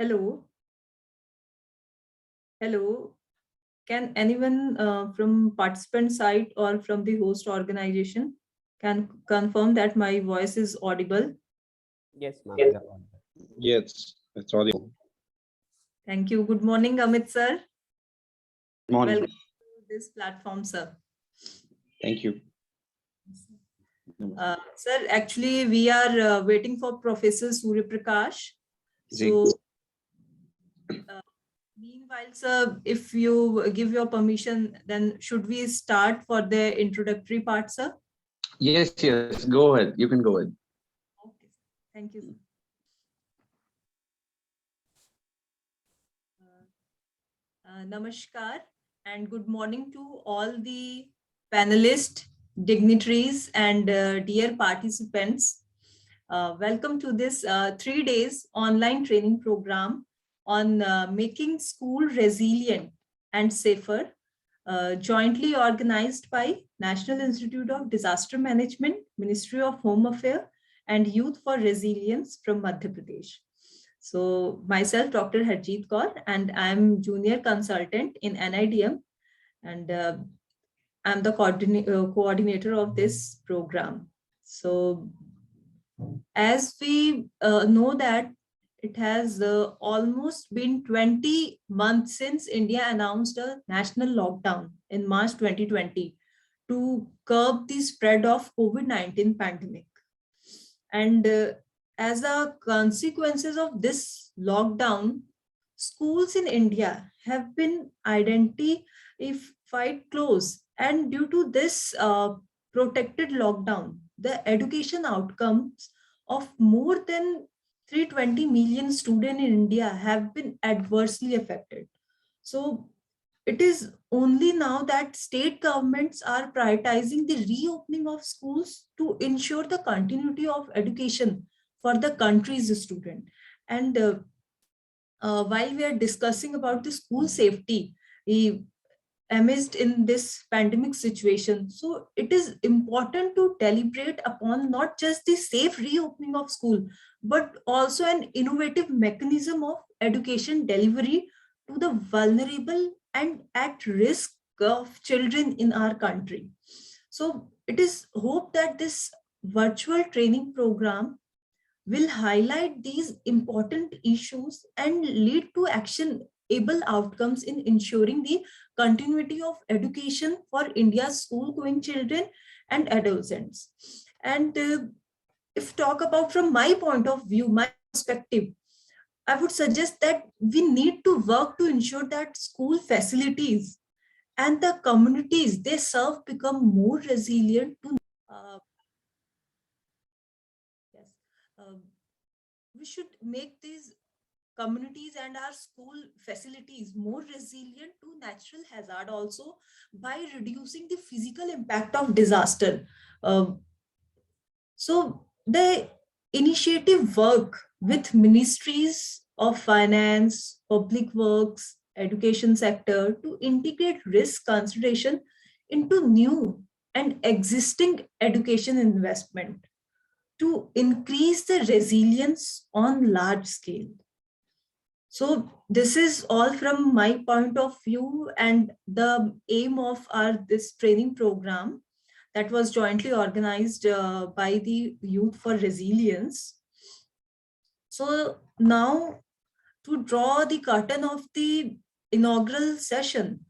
Hello, hello. Can anyone from participant side or from the host organization can confirm that my voice is audible? Yes, ma'am, you're on. Yes, it's audible. Thank you. Good morning, Amit sir. Morning. Welcome to this platform, sir. Thank you. Sir, actually, we are waiting for Professor Surya Prakash. Ji. So, meanwhile, sir, if you give your permission, then should we start for the introductory part, sir? Yes, go ahead. You can go ahead. Okay, thank you, sir. Namaskar and good morning to all the panelists, dignitaries, and dear participants. Welcome to this 3 days online training program on making school resilient and safer, jointly organized by National Institute of Disaster Management, Ministry of Home Affairs, and Youth for Resilience from Madhya Pradesh. So myself, Dr. Harjeet Kaur, and I'm junior consultant in NIDM, and I'm the coordinator of this program. So as we know that it has almost been 20 months since India announced a national lockdown in March 2020 to curb the spread of COVID-19 pandemic. And as a consequences of this lockdown, schools in India have been identified close. And due to this protected lockdown, the education outcomes of more than 320 million students in India have been adversely affected. So it is only now that state governments are prioritizing the reopening of schools to ensure the continuity of education for the country's student. And while we are discussing about the school safety amidst in this pandemic situation, so it is important to deliberate upon not just the safe reopening of school, but also an innovative mechanism of education delivery to the vulnerable and at risk of children in our country. So it is hope that this virtual training program will highlight these important issues and lead to actionable outcomes in ensuring the continuity of education for India's school-going children and adolescents. And if talk about from my point of view, my perspective, I would suggest that we need to work to ensure that school facilities and the communities they serve become more resilient to uh, yes, we should make these communities and our school facilities more resilient to natural hazard also by reducing the physical impact of disaster. Uh, so the initiative work with ministries of finance, public works, education sector to integrate risk consideration into new and existing education investment to increase the resilience on large scale. So this is all from my point of view and the aim of our this training program that was jointly organized by the Youth for Resilience. So now to draw the curtain of the inaugural session,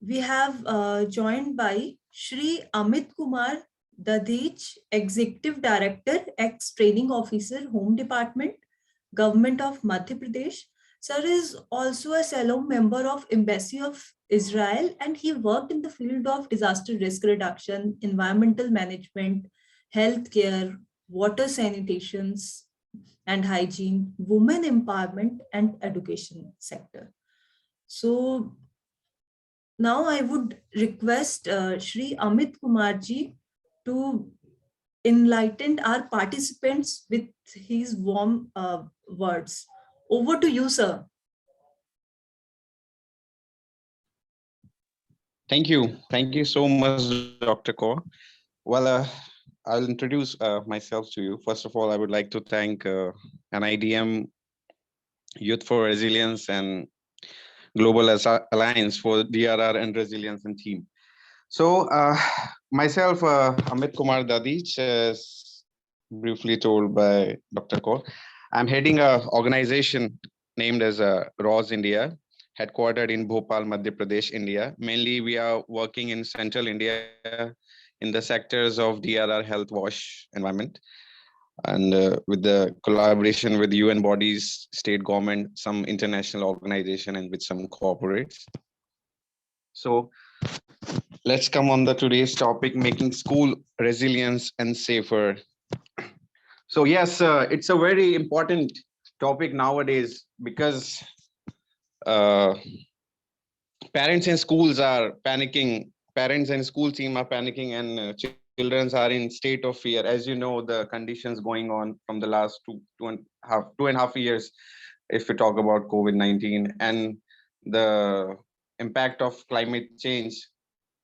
we have joined by Shri Amit Kumar Dadich, Executive Director, Ex-Training Officer, Home Department, Government of Madhya Pradesh. Sir is also a fellow member of Embassy of Israel, and he worked in the field of disaster risk reduction, environmental management, healthcare, water sanitations and hygiene, women empowerment, and education sector. So now I would request Shri Amit Kumarji to enlighten our participants with his warm words. Over to you, sir. Thank you. Thank you so much, Dr. Kaur. Well, I'll introduce myself to you. First of all, I would like to thank NIDM Youth for Resilience and Global Alliance for DRR and Resilience and Team. So myself, Amit Kumar Dadich, as briefly told by Dr. Kaur, I'm heading an organization named as ROS India, headquartered in Bhopal, Madhya Pradesh, India. Mainly, we are working in central India in the sectors of DRR, health, wash, environment, and with the collaboration with UN bodies, state government, some international organization, and with some corporates. So let's come on the today's topic, making school resilience and safer. So yes, it's a very important topic nowadays because uh, parents in schools are panicking. Parents and school team are panicking, and children are in state of fear. As you know, the conditions going on from the last two and a half years, if we talk about COVID-19 and the impact of climate change,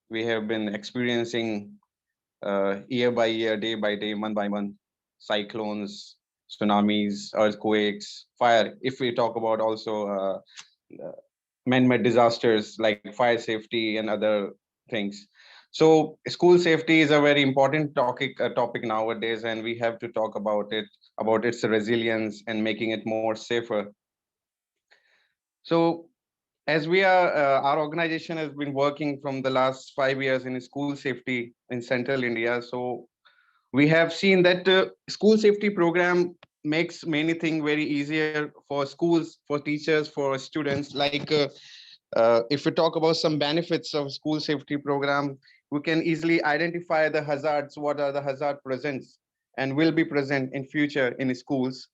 we have been experiencing year by year, day by day, month by month, cyclones, tsunamis, earthquakes, fire. If we talk about also man-made disasters like fire safety and other things. So school safety is a very important topic nowadays, and we have to talk about it, about its resilience and making it more safer. So as we are, our organization has been working from the last 5 years in school safety in central India. So we have seen that school safety program makes many things very easier for schools, for teachers, for students. Like if we talk about some benefits of school safety program, we can easily identify the hazards, what are the hazard presents and will be present in future in schools.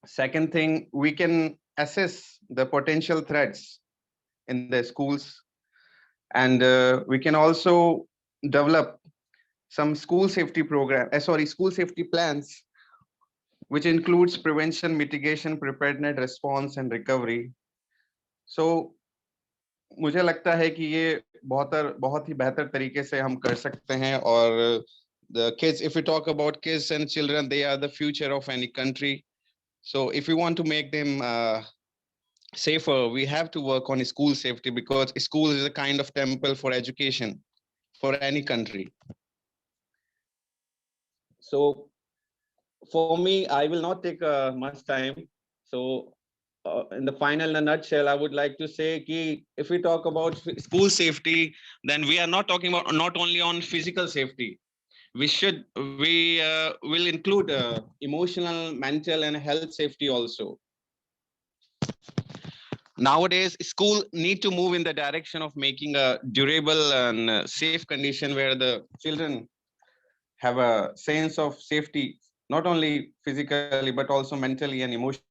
Second thing, we can assess the potential threats in the schools, and we can also develop some school safety school safety plans, which includes prevention, mitigation, preparedness, response, and recovery. So मुझे लगता है कि ये बहुत ही बेहतर तरीके से हम कर सकते हैं. और the kids, if we talk about kids and children, they are the future of any country. So if we want to make them safer, we have to work on school safety, because school is a kind of temple for education for any country. So for me, I will not take much time. So in the final, in a nutshell, I would like to say that if we talk about school safety, then we are not talking about not only on physical safety. We will include emotional, mental, and health safety also. Nowadays, school need to move in the direction of making a durable and safe condition where the children have a sense of safety, not only physically, but also mentally and emotionally.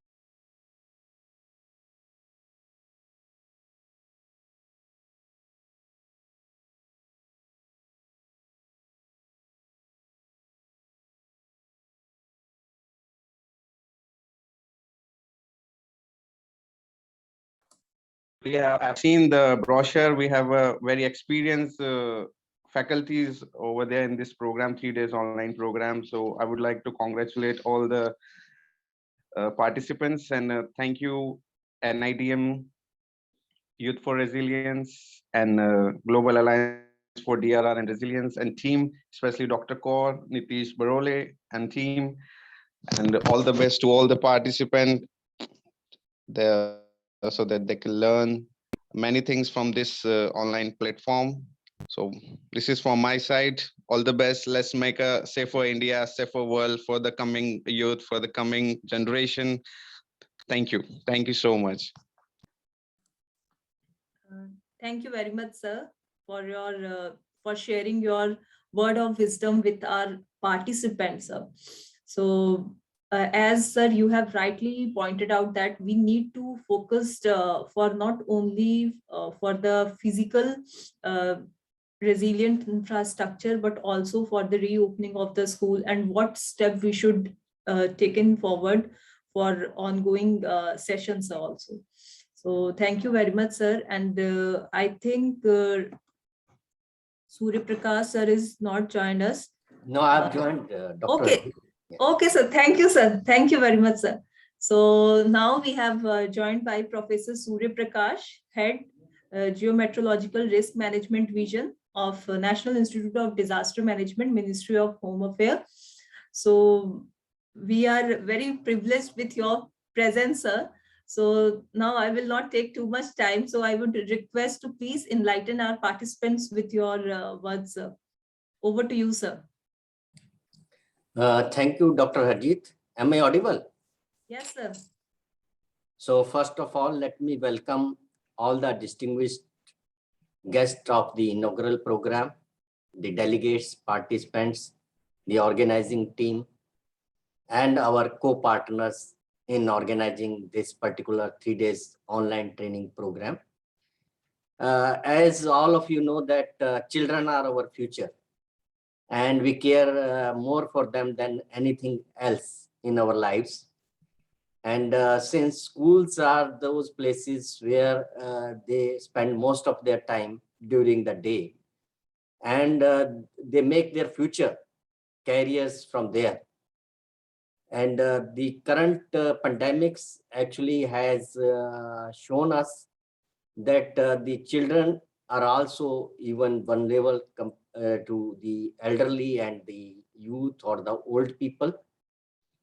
I've seen the brochure. We have a very experienced faculties over there in this program, 3 days online program. So I would like to congratulate all the participants, and thank you NIDM, Youth for Resilience, and Global Alliance for DRR and Resilience, and team, especially Dr. Kaur, Nitish Barole and team, and all the best to all the participants there, so that they can learn many things from this online platform. So this is from my side. All the best. Let's make a safer India, safer world for the coming youth, for the coming generation. Thank you. Thank you so much. Thank you very much, sir, for your for sharing your word of wisdom with our participants, sir. So as sir, you have rightly pointed out that we need to focus for not only for the physical resilient infrastructure, but also for the reopening of the school, and what step we should taken forward for ongoing sessions also. So thank you very much, sir. And I think Surya Prakash sir is not joined us. No, I've joined Dr. Okay. Yeah. Okay, sir. Thank you, sir. Thank you very much, sir. So now we have joined by Professor Surya Prakash, Head Geometrological Risk Management Vision of National Institute of Disaster Management, Ministry of Home Affairs. So we are very privileged with your presence, sir. So now I will not take too much time. So I would request to please enlighten our participants with your words. Sir. Over to you, sir. Thank you, Dr. Harjeet. Am I audible? Yes, sir. So first of all, let me welcome all the distinguished guests of the inaugural program, the delegates, participants, the organizing team, and our co-partners in organizing this particular 3 days online training program. As all of you know that children are our future, and we care more for them than anything else in our lives. And since schools are those places where they spend most of their time during the day, and they make their future careers from there. And the current pandemics actually has shown us that the children are also even vulnerable to the elderly and the youth or the old people.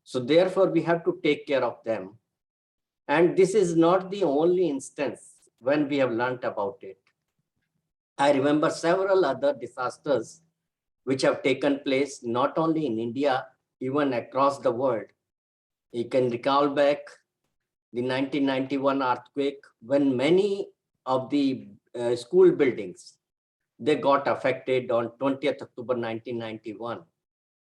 So therefore, we have to take care of them. And this is not the only instance when we have learnt about it. I remember several other disasters which have taken place not only in India, even across the world. You can recall back the 1991 earthquake when many of the school buildings, they got affected on 20th October 1991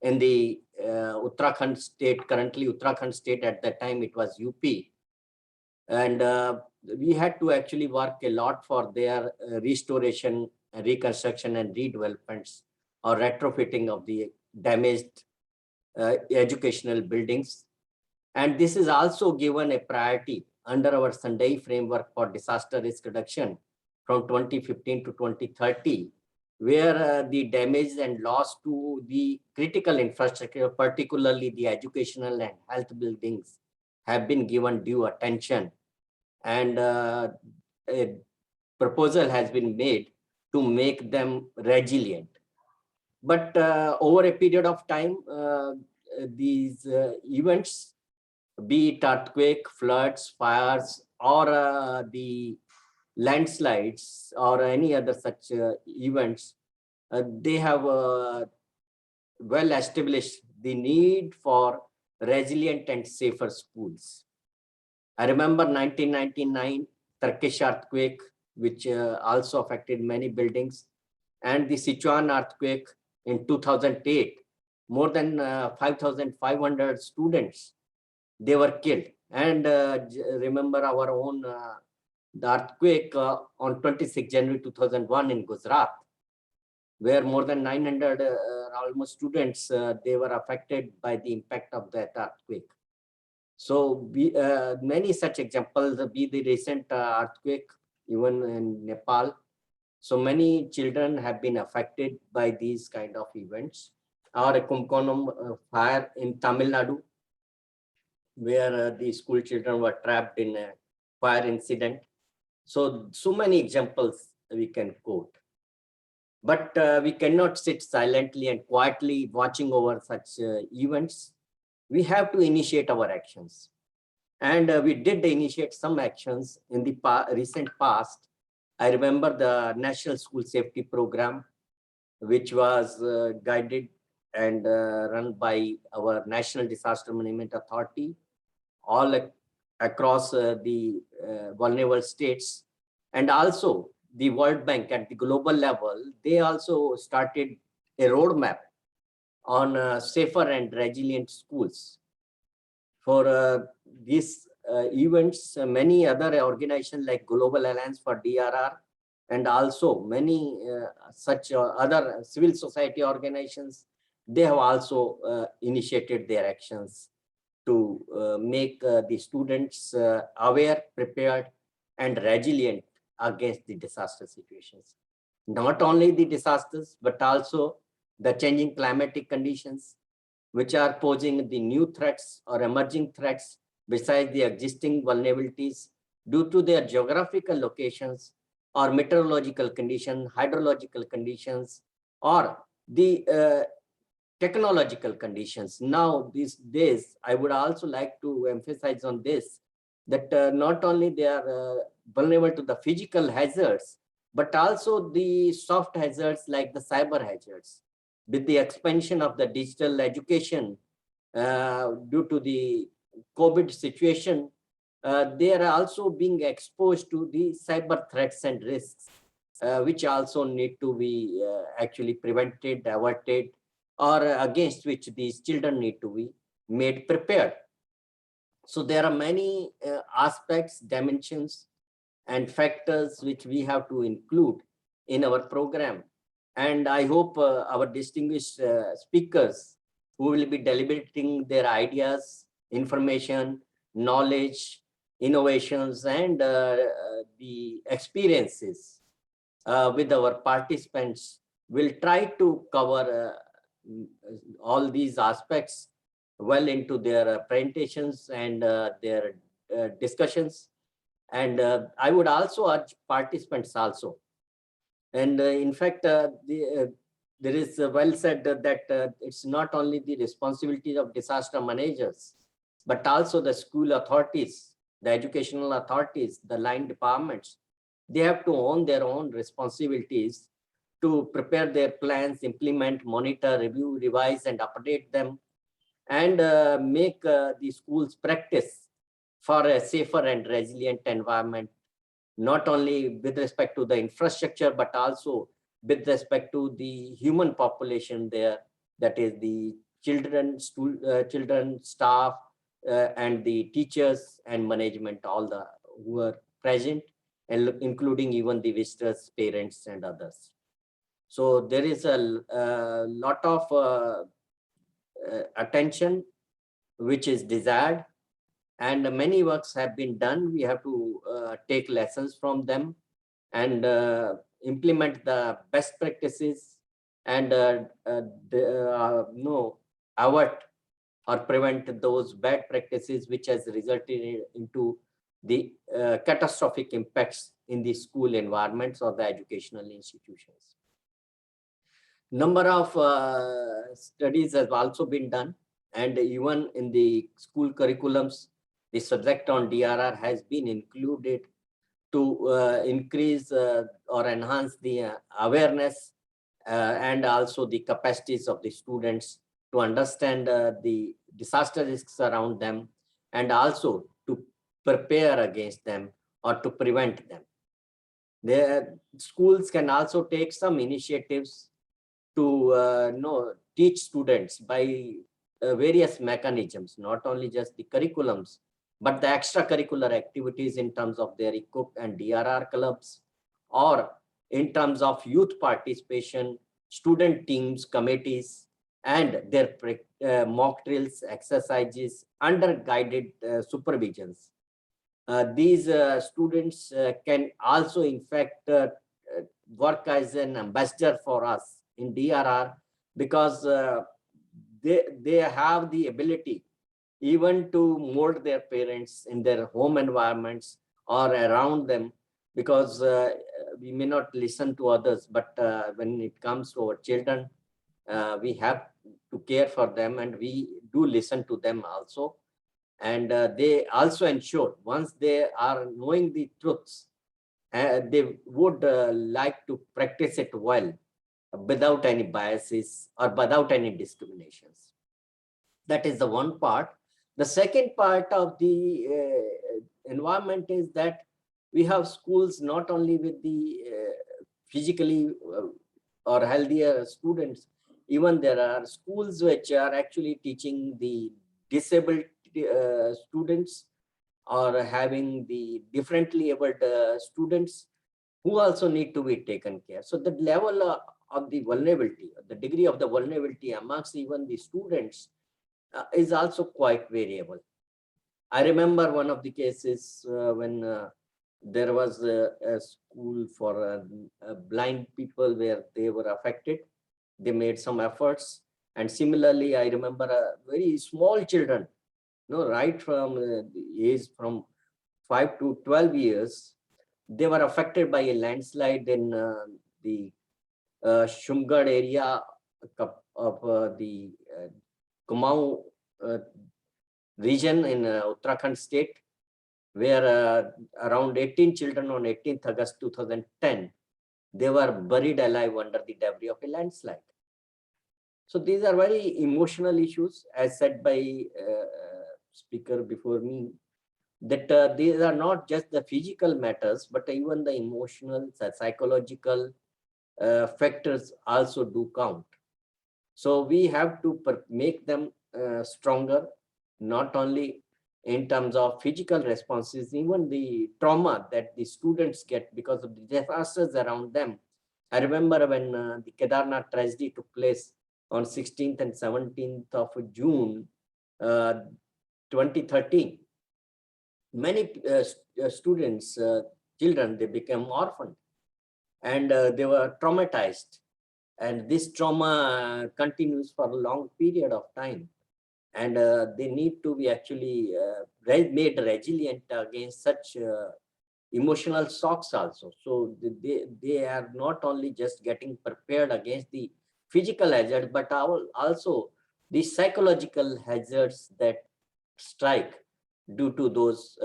in the Uttarakhand state. Currently Uttarakhand state, at that time it was UP. And we had to actually work a lot for their restoration, reconstruction and redevelopments or retrofitting of the damaged educational buildings. And this is also given a priority under our Sendai framework for disaster risk reduction from 2015 to 2030, where the damage and loss to the critical infrastructure, particularly the educational and health buildings, have been given due attention. And a proposal has been made to make them resilient. But over a period of time, these events, be it earthquake, floods, fires, or the landslides, or any other such events, they have well established the need for resilient and safer schools. I remember 1999 Turkish earthquake, which also affected many buildings, and the Sichuan earthquake in 2008. More than 5,500 students, they were killed. And remember our own the earthquake on 26 January 2001 in Gujarat, where more than 900 almost students, they were affected by the impact of that earthquake. So many such examples, be the recent earthquake, even in Nepal. So many children have been affected by these kind of events. Or a Kumkonam fire in Tamil Nadu, where the school children were trapped in a fire incident. So many examples we can quote. But we cannot sit silently and quietly watching over such events. We have to initiate our actions. And we did initiate some actions in the recent past. I remember the National School Safety Program, which was guided and run by our National Disaster Management Authority, all across the vulnerable states. And also the World Bank at the global level, they also started a roadmap on safer and resilient schools. For these events, many other organizations like Global Alliance for DRR and also many such other civil society organizations, they have also initiated their actions to make the students aware, prepared, and resilient against the disaster situations. Not only the disasters, but also the changing climatic conditions, which are posing the new threats or emerging threats besides the existing vulnerabilities due to their geographical locations or meteorological condition, hydrological conditions, or the technological conditions. Now, these days, I would also like to emphasize on this, that not only they are vulnerable to the physical hazards, but also the soft hazards like the cyber hazards. With the expansion of the digital education due to the COVID situation, they are also being exposed to the cyber threats and risks, which also need to be actually prevented, averted, or against which these children need to be made prepared. So there are many aspects, dimensions, and factors which we have to include in our program. And I hope our distinguished speakers who will be deliberating their ideas, information, knowledge, innovations, and the experiences with our participants will try to cover all these aspects well into their presentations and their discussions. And I would also urge participants also. And in fact, there is well said that it's not only the responsibility of disaster managers, but also the school authorities, the educational authorities, the line departments. They have to own their own responsibilities to prepare their plans, implement, monitor, review, revise, and update them, and make the schools practice for a safer and resilient environment, not only with respect to the infrastructure, but also with respect to the human population there, that is the children, children, staff, and the teachers and management, all the who are present, and including even the visitors, parents, and others. So there is a lot of attention which is desired, and many works have been done. We have to take lessons from them and implement the best practices and avert or prevent those bad practices which has resulted into the catastrophic impacts in the school environments or the educational institutions. Number of studies have also been done, and even in the school curriculums, the subject on DRR has been included to increase or enhance the awareness and also the capacities of the students to understand the disaster risks around them, and also to prepare against them or to prevent them. The schools can also take some initiatives to teach students by various mechanisms, not only just the curriculums, but the extracurricular activities in terms of their ECOOC and DRR clubs, or in terms of youth participation, student teams, committees, and their mock drills, exercises under guided supervisions. These students can also, in fact, work as an ambassador for us in DRR, because they have the ability even to mold their parents in their home environments or around them, because we may not listen to others, but when it comes to our children, we have to care for them, and we do listen to them also. And they also ensure, once they are knowing the truths, they would like to practice it well, without any biases or without any discriminations. That is the one part. The second part of the environment is that we have schools not only with the physically or healthier students, even there are schools which are actually teaching the disabled students or having the differently abled students who also need to be taken care. So the level of the vulnerability, the degree of the vulnerability amongst even the students is also quite variable. I remember one of the cases when there was a school for blind people where they were affected. They made some efforts. And similarly, I remember very small children no, right from the age from 5 to 12 years, they were affected by a landslide in the Shumgarh area of the Kumaon region in Uttarakhand state, where around 18 children on 18th August 2010, they were buried alive under the debris of a landslide. So these are very emotional issues, as said by speaker before me, that these are not just the physical matters, but even the emotional, psychological factors also do count. So we have to make them stronger, not only in terms of physical responses, even the trauma that the students get because of the disasters around them. I remember when the Kedarnath tragedy took place on 16th and 17th of June 2013. Many students, children, they became orphaned and they were traumatized. And this trauma continues for a long period of time. And they need to be actually made resilient against such emotional shocks also. So they are not only just getting prepared against the physical hazard, but also the psychological hazards that strike due to those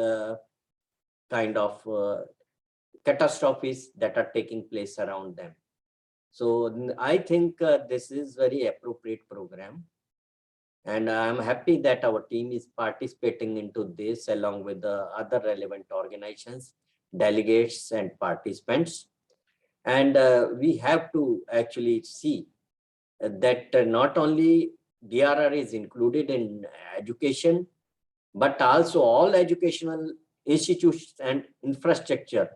kind of catastrophes that are taking place around them. So I think this is very appropriate program. And I'm happy that our team is participating into this along with the other relevant organizations, delegates and participants. And we have to actually see that not only DRR is included in education, but also all educational institutions and infrastructure,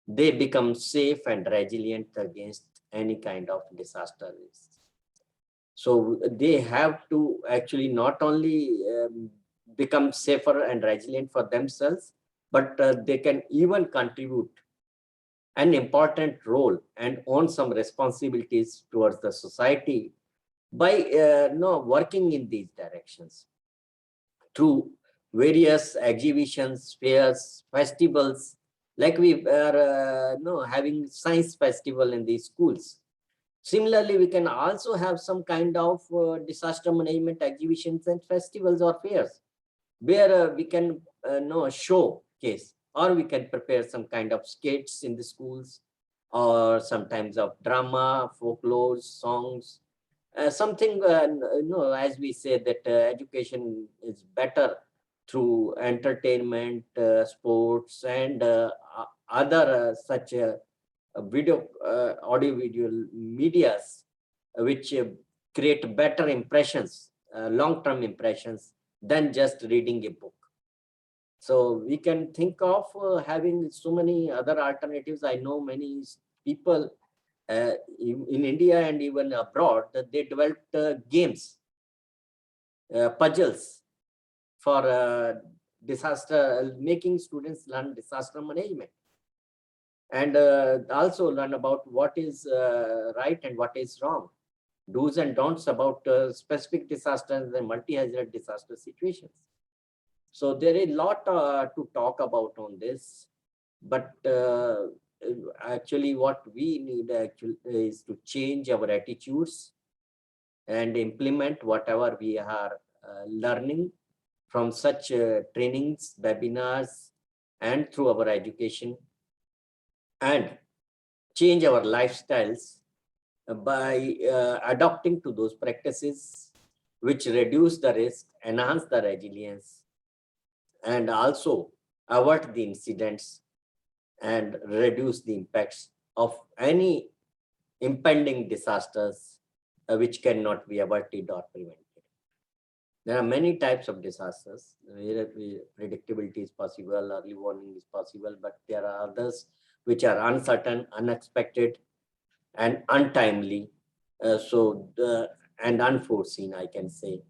they become safe and resilient against any kind of disaster risk. So they have to actually not only become safer and resilient for themselves, but they can even contribute an important role and own some responsibilities towards the society by working in these directions through various exhibitions, fairs, festivals, like we are having science festival in these schools. Similarly, we can also have some kind of disaster management exhibitions and festivals or fairs where we can showcase, or we can prepare some kind of skits in the schools, or sometimes of drama, folklore, songs, something, as we say that education is better through entertainment, sports, and other such audio visual medias, which create better impressions, long-term impressions than just reading a book. So we can think of having so many other alternatives. I know many people in India and even abroad that they developed games, puzzles for disaster, making students learn disaster management. And also learn about what is right and what is wrong, do's and don'ts about specific disasters and multi-hazard disaster situations. So there is a lot to talk about on this, but actually what we need actually is to change our attitudes and implement whatever we are learning from such trainings, webinars, and through our education, and change our lifestyles by adopting to those practices which reduce the risk, enhance the resilience, and also avert the incidents and reduce the impacts of any impending disasters which cannot be averted or prevented. There are many types of disasters where predictability is possible, early warning is possible, but there are others which are uncertain, unexpected, and untimely, and unforeseen, I can say,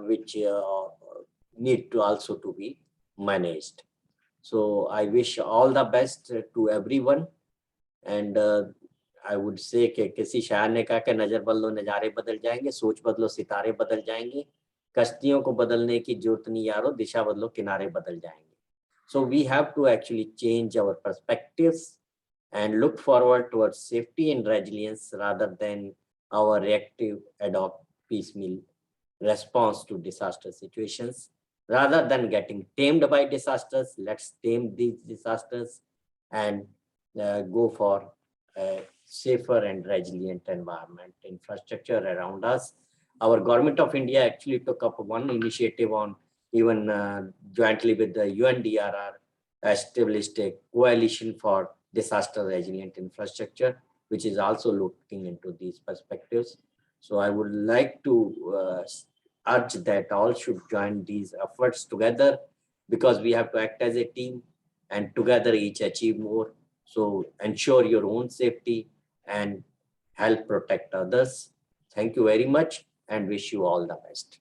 which need to also to be managed. So I wish all the best to everyone, and I would say कि किसी शायर ने कहा कि नजर बदलो नजारे बदल जाएंगे, सोच बदलो सितारे बदल जाएंगे, कश्तियों को बदलने की जरूरत नहीं यारो, दिशा बदलो किनारे बदल जाएंगे. So we have to actually change our perspectives and look forward towards safety and resilience rather than our reactive ad hoc piecemeal response to disaster situations. Rather than getting tamed by disasters, let's tame these disasters and go for a safer and resilient environment infrastructure around us. Our government of India actually took up one initiative on even jointly with the UNDRR, established a coalition for disaster resilient infrastructure, which is also looking into these perspectives. So I would like to urge that all should join these efforts together, because we have to act as a team and together each achieve more. So ensure your own safety and help protect others. Thank you very much and wish you all the best.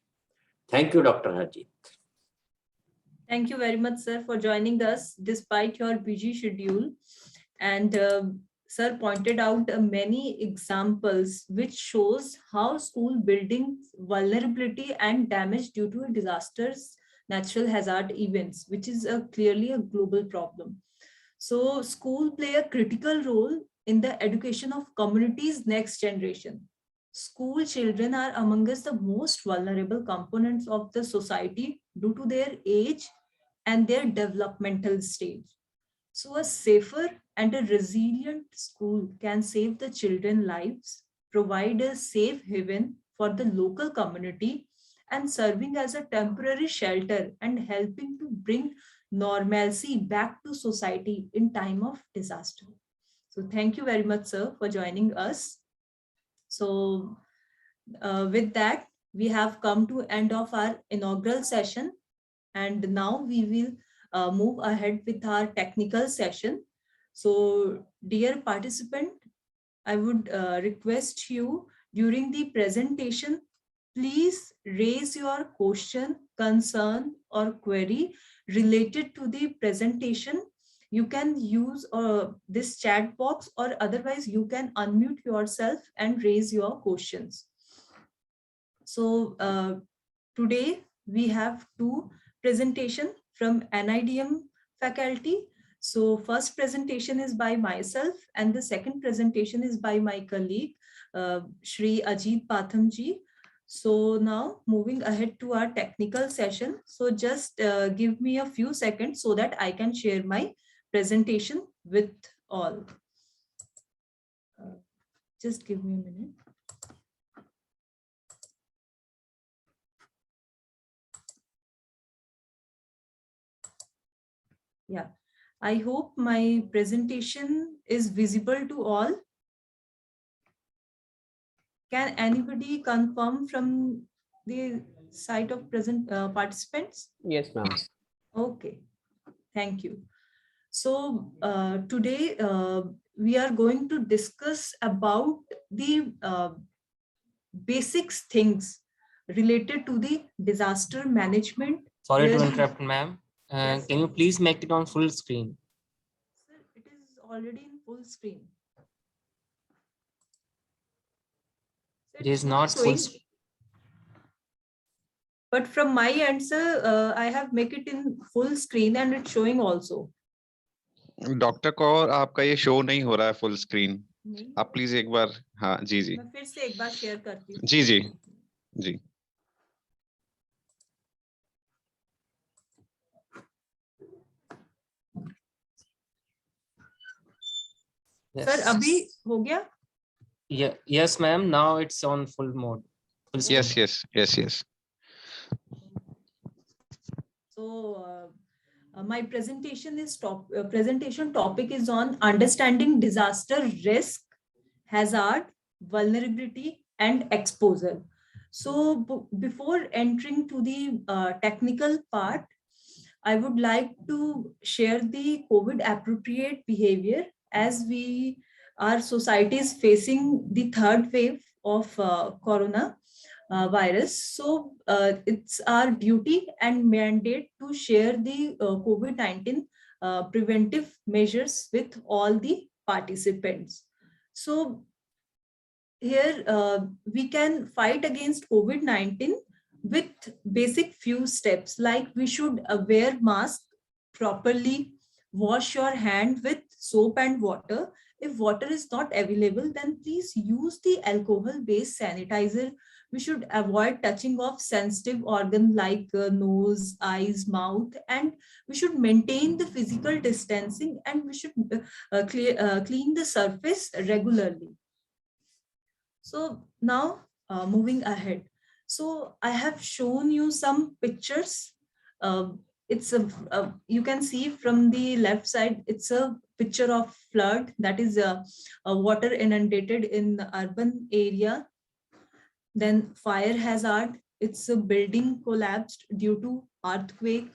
Thank you, Dr. Harjeet. Thank you very much, sir, for joining us despite your busy schedule. And sir pointed out many examples which shows how school buildings vulnerability and damage due to disasters, natural hazard events, which is clearly a global problem. So school play a critical role in the education of communities' next generation. School children are amongst the most vulnerable components of the society due to their age and their developmental stage. So a safer and a resilient school can save the children's lives, provide a safe haven for the local community, and serving as a temporary shelter and helping to bring normalcy back to society in time of disaster. So thank you very much, sir, for joining us. So with that, we have come to end of our inaugural session, and now we will move ahead with our technical session. So dear participant, I would request you during the presentation, please raise your question, concern or query related to the presentation. You can use this chat box, or otherwise you can unmute yourself and raise your questions. So today we have two presentation from NIDM faculty. So first presentation is by myself and the second presentation is by my colleague, Shri Ajit Pathamji. So now moving ahead to our technical session. So just give me a few seconds so that I can share my presentation with all. Just give me a minute. Yeah, I hope my presentation is visible to all. Can anybody confirm from the side of present participants? Yes, ma'am. Okay, thank you. So today we are going to discuss about the basics things related to the disaster management. Sorry to where- interrupt, ma'am. Yes. Can you please make it on full screen? Sir, it is already in full screen. Sir, It is not full showing. screen. But from my end, sir, I have make it in full screen and it's showing also. Doctor Kaur आपका ये show नहीं हो रहा है full screen. नहीं, आप please एक बार. हाँ जी जी मैं फिर से एक बार शेयर करती हूँ. जी जी जी. सर अभी हो गया? Yeah, yes, ma'am. Now it's on full mode. Full screen. Yes, yes, yes, yes. So my presentation is presentation topic is on understanding disaster risk, hazard, vulnerability, and exposure. So before entering to the technical part, I would like to share the COVID appropriate behavior as our society is facing the third wave of corona virus. So it's our duty and mandate to share the COVID-19 preventive measures with all the participants. So here we can fight against COVID-19 with basic few steps, like we should wear mask properly, wash your hand with soap and water. If water is not available, then please use the alcohol based sanitizer. We should avoid touching of sensitive organ like nose, eyes, mouth, and we should maintain the physical distancing, and we should clean the surface regularly. So now moving ahead. So I have shown you some pictures. It's you can see from the left side, it's a picture of flood, that is water inundated in the urban area. Then fire hazard, it's a building collapsed due to earthquake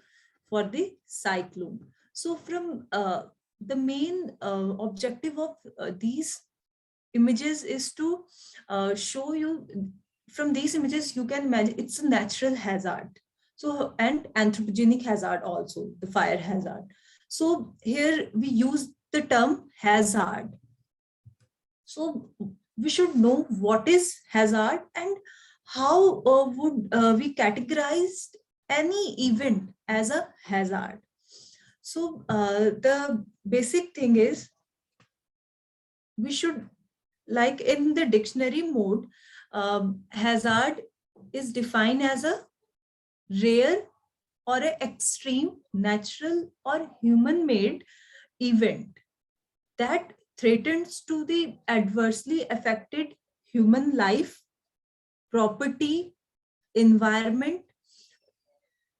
for the cyclone. So from the main objective of these images is to show you, from these images you can imagine it's a natural hazard, so, and anthropogenic hazard also, the fire hazard. So here we use the term hazard. So we should know what is hazard and how would we categorize any event as a hazard. So the basic thing is, we should, like in the dictionary mode, hazard is defined as a rare or an extreme natural or human made event that threatens to the adversely affected human life, property, environment,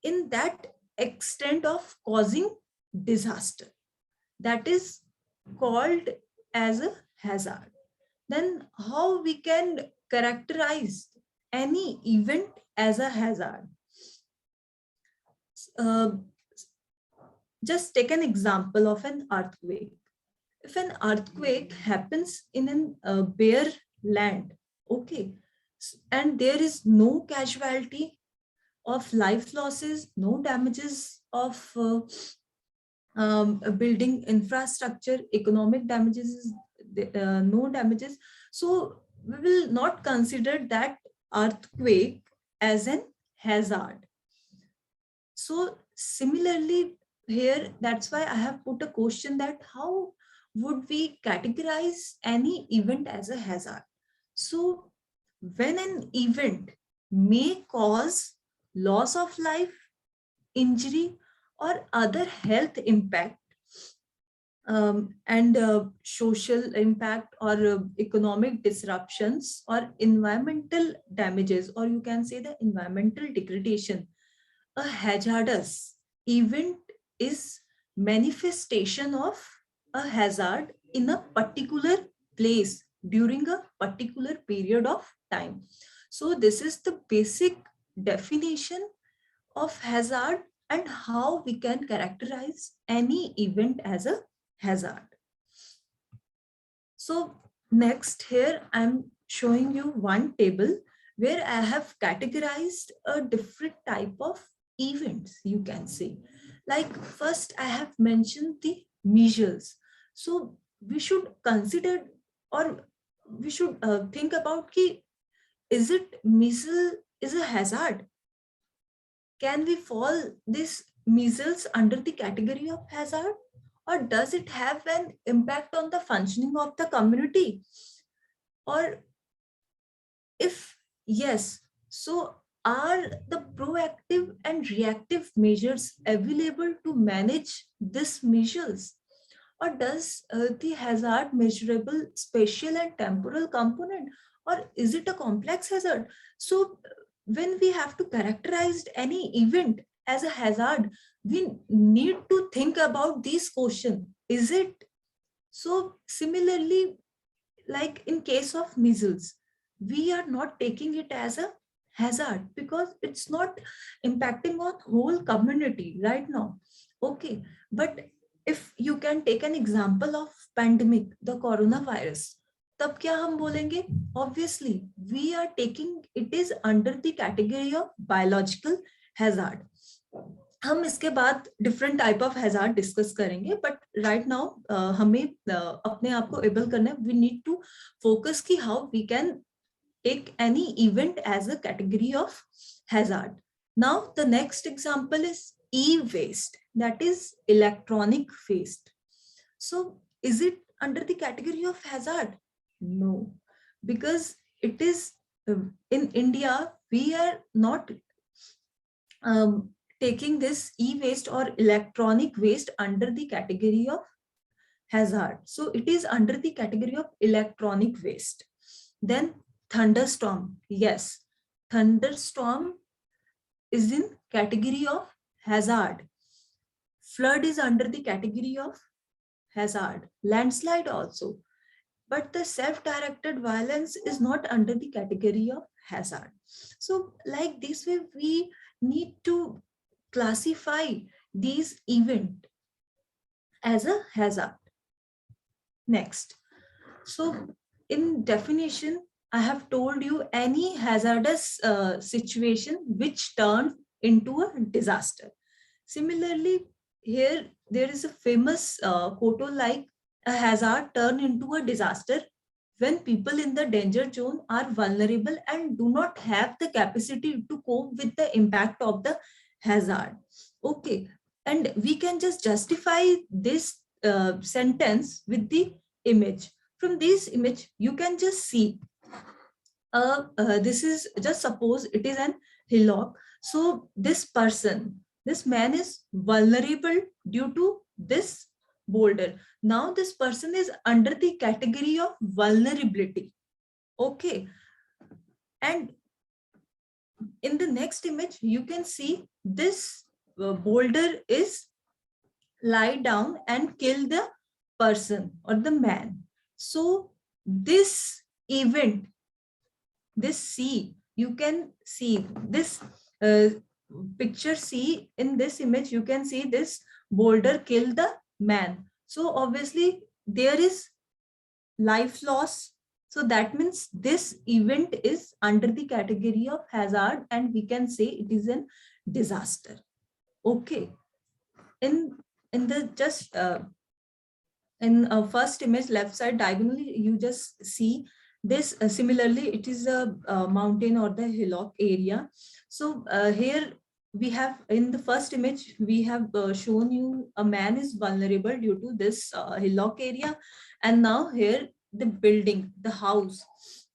in that extent of causing disaster. That is called as a hazard. Then how we can characterize any event as a hazard? Just take an example of an earthquake. If an earthquake happens in a bare land, okay, and there is no casualty of life losses, no damages of building infrastructure, economic damages, no damages. So we will not consider that earthquake as an hazard. So similarly here, that's why I have put a question that how would we categorize any event as a hazard? So when an event may cause loss of life, injury, or other health impact, and social impact, or economic disruptions, or environmental damages, or you can say the environmental degradation, a hazardous event is manifestation of a hazard in a particular place during a particular period of time. So this is the basic definition of hazard and how we can characterize any event as a hazard. So next, here I'm showing you one table where I have categorized a different type of events, you can say. Like first I have mentioned the measles. So we should consider, or we should think about ki, is it measles is a hazard? Can we fall this measles under the category of hazard, or does it have an impact on the functioning of the community? Or if yes, so are the proactive and reactive measures available to manage this measures? Or does the hazard measurable spatial and temporal component, or is it a complex hazard? So when we have to characterize any event as a hazard, we need to think about this question. Is it? So similarly, like in case of measles, we are not taking it as a hazard because it's not impacting on whole community right now. Okay, but if you can take an example of pandemic, the coronavirus, तब क्या हम बोलेंगे? Obviously, we are taking it is under the category of biological hazard. हम इसके बाद different type of hazard discuss करेंगे, but right now हमें अपने आप को able करना है. We need to focus कि how we can take any event as a category of hazard. Now, the next example is e-waste, that is electronic waste. So, is it under the category of hazard? No, because it is in India, we are not taking this e-waste or electronic waste under the category of hazard. So it is under the category of electronic waste. Then thunderstorm. Yes, thunderstorm is in category of hazard. Flood is under the category of hazard. Landslide also. But the self-directed violence is not under the category of hazard. So like this way, we need to classify these events as a hazard. Next. So in definition, I have told you any hazardous situation which turns into a disaster. Similarly, here there is a famous quote like a hazard turn into a disaster when people in the danger zone are vulnerable and do not have the capacity to cope with the impact of the hazard. Okay, and we can just justify this sentence with the image. From this image, you can just see this is, just suppose it is an hillock. So this person, this man is vulnerable due to this boulder. Now this person is under the category of vulnerability. Okay. And in the next image, you can see this boulder is lie down and kill the person or the man. So this event, this C, you can see this picture C. In this image, you can see this boulder kill the man. So obviously there is life loss. So that means this event is under the category of hazard and we can say it is a disaster. Okay. In the just in first image, left side diagonally, you just see this. Similarly, it is a mountain or the hillock area. So here we have, in the first image, we have shown you a man is vulnerable due to this hillock area. And now here the building, the house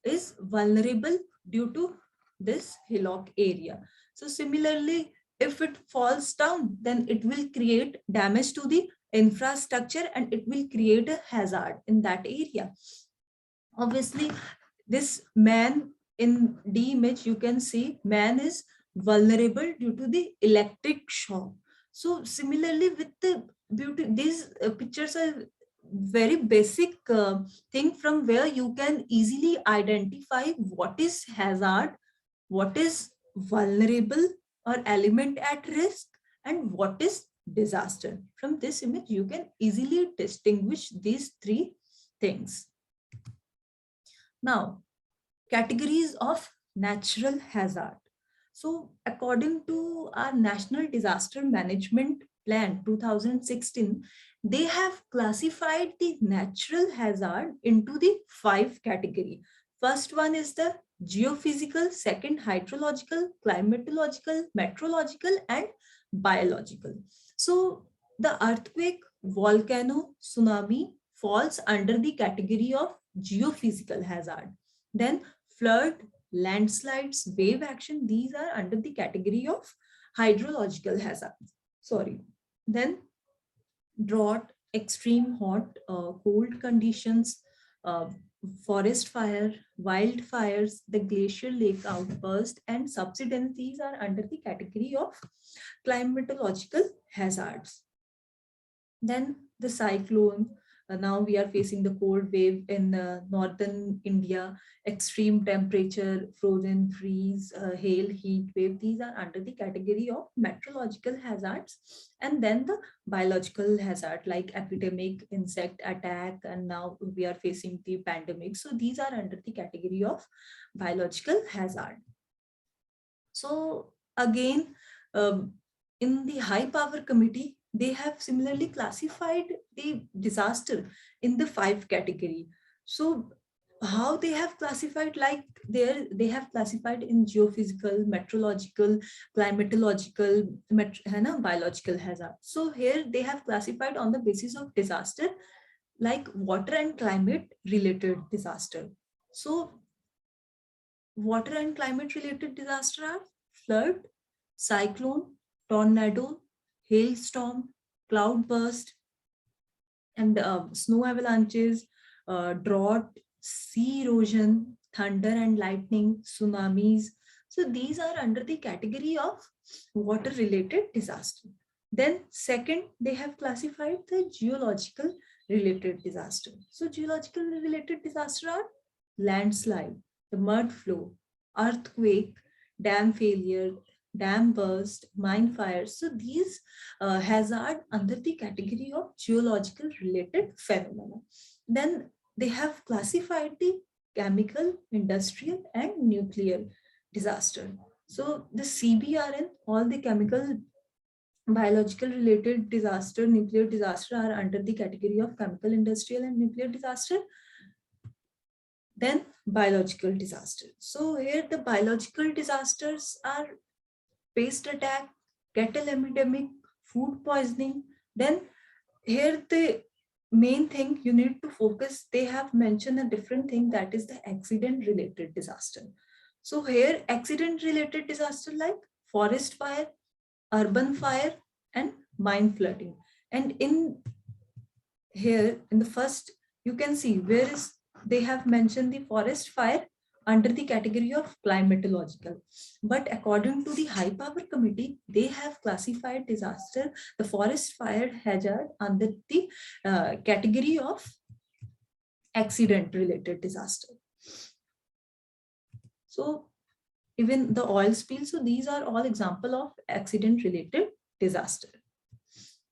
is vulnerable due to this hillock area. So similarly, if it falls down, then it will create damage to the infrastructure and it will create a hazard in that area. Obviously, this man in D image, you can see man is vulnerable due to the electric shock. So similarly with the beauty, these pictures are very basic thing from where you can easily identify what is hazard, what is vulnerable or element at risk, and what is disaster. From this image, you can easily distinguish these three things. Now, categories of natural hazard. So according to our National Disaster Management Plan 2016, they have classified the natural hazard into the 5 categories. First one is the geophysical, second hydrological, climatological, meteorological, and biological. So the earthquake, volcano, tsunami falls under the category of geophysical hazard. Then flood, landslides, wave action, these are under the category of hydrological hazards. Sorry. Then drought, extreme hot, cold conditions, forest fire, wildfires, the glacial lake outburst, and subsidence, these are under the category of climatological hazards. Then the cyclone. Now we are facing the cold wave in northern India, extreme temperature, frozen freeze, hail, heat wave. These are under the category of meteorological hazards. And then the biological hazard like epidemic, insect attack, and now we are facing the pandemic. So these are under the category of biological hazard. So again, in the high power committee, they have similarly classified the disaster in the 5 category. So how they have classified, like they have classified in geophysical, meteorological, climatological, biological hazard. So here they have classified on the basis of disaster, like water and climate related disaster. So water and climate related disaster are flood, cyclone, tornado, hailstorm, cloudburst, and snow avalanches, drought, sea erosion, thunder and lightning, tsunamis. So these are under the category of water related disaster. Then second, they have classified the geological related disaster. So geological related disaster are landslide, the mud flow, earthquake, dam failure, dam burst, mine fire. So these hazard under the category of geological related phenomena. Then they have classified the chemical, industrial, and nuclear disaster. So the CBRN, all the chemical, biological related disaster, nuclear disaster are under the category of chemical, industrial, and nuclear disaster. Then biological disaster. So here the biological disasters are pest attack, cattle epidemic, food poisoning. Then here the main thing you need to focus, they have mentioned a different thing, that is the accident related disaster. So here accident related disaster like forest fire, urban fire, and mine flooding. And in here in the first, you can see where is they have mentioned the forest fire under the category of climatological, but according to the high power committee, they have classified disaster, the forest fire hazard, under the category of accident related disaster. So even the oil spill, so these are all example of accident related disaster.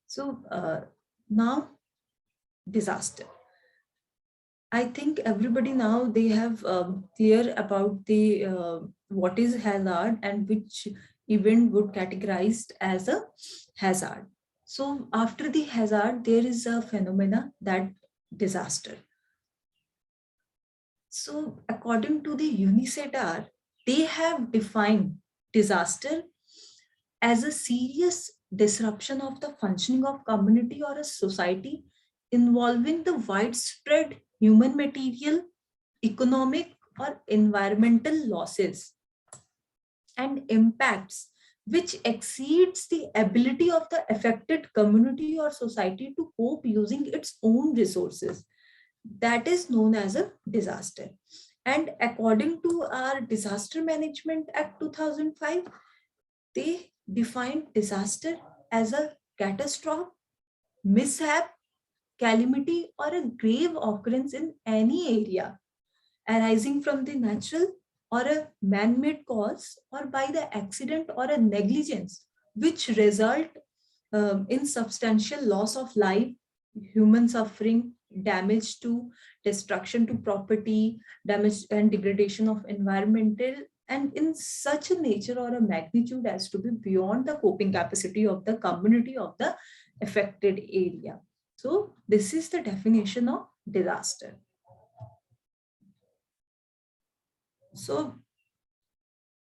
So now disaster, I think everybody now they have clear about the what is hazard and which event would categorized as a hazard. So after the hazard, there is a phenomena that disaster. So according to the UNICEDAR, they have defined disaster as a serious disruption of the functioning of community or a society involving the widespread human, material, economic, or environmental losses and impacts which exceeds the ability of the affected community or society to cope using its own resources. That is known as a disaster. And according to our Disaster Management Act 2005, they defined disaster as a catastrophe, mishap, calamity, or a grave occurrence in any area arising from the natural or a man-made cause or by the accident or a negligence which result in substantial loss of life, human suffering, damage to destruction to property, damage and degradation of environmental, and in such a nature or a magnitude as to be beyond the coping capacity of the community of the affected area. So this is the definition of disaster. So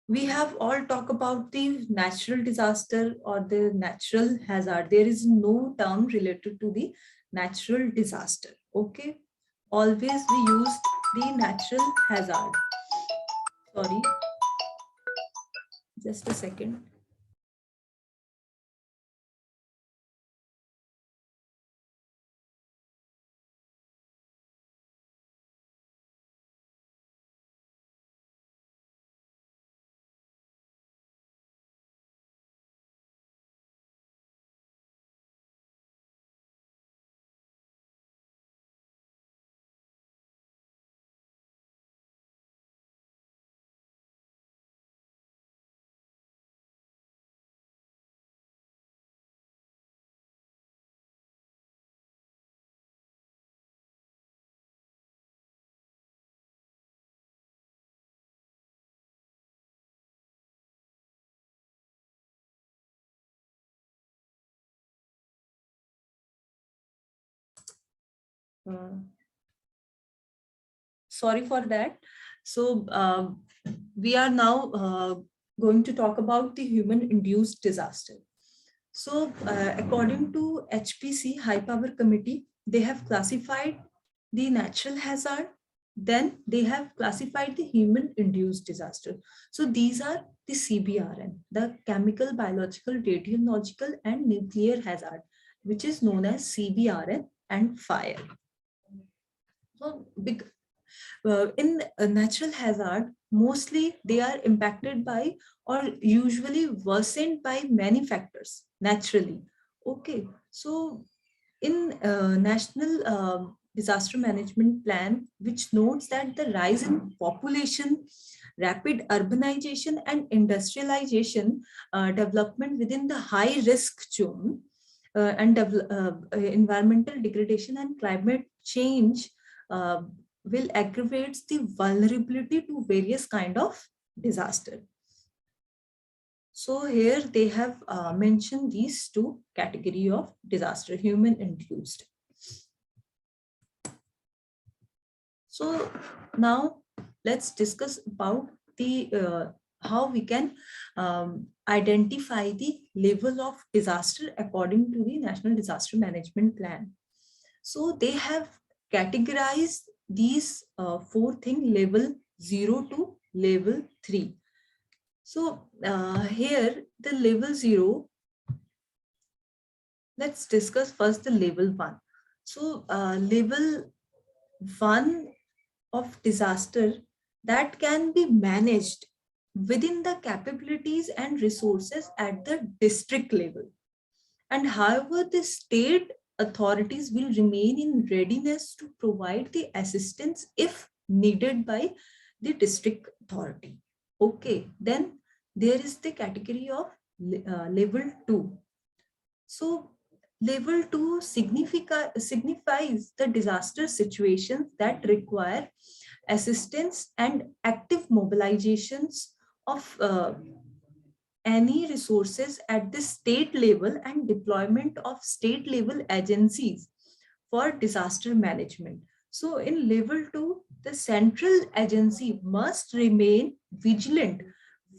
we have all talked about the natural disaster or the natural hazard. There is no term related to the natural disaster. Okay. Always we use the natural hazard. Sorry. Just a second. sorry for that. So we are now going to talk about the human-induced disaster. So according to HPC, High Power Committee, they have classified the natural hazard, then they have classified the human-induced disaster. So these are the CBRN, the chemical, biological, radiological, and nuclear hazard, which is known as CBRN and fire. So in a natural hazard, mostly they are impacted by or usually worsened by many factors naturally. Okay, so in National Disaster Management Plan, which notes that the rise in population, rapid urbanization and industrialization development within the high risk zone and environmental degradation and climate change will aggravate the vulnerability to various kind of disaster. So here they have mentioned these two category of disaster, human induced. So now let's discuss about the how we can identify the level of disaster according to the National Disaster Management Plan. So they have categorized these four things, level 0 to level 3. So here the level 0, let's discuss first the level 1. So level 1 of disaster that can be managed within the capabilities and resources at the district level. And however, the state authorities will remain in readiness to provide the assistance if needed by the district authority. Okay, then there is the category of level 2. So level 2 signifies the disaster situations that require assistance and active mobilizations of any resources at the state level and deployment of state level agencies for disaster management. So in level 2, the central agency must remain vigilant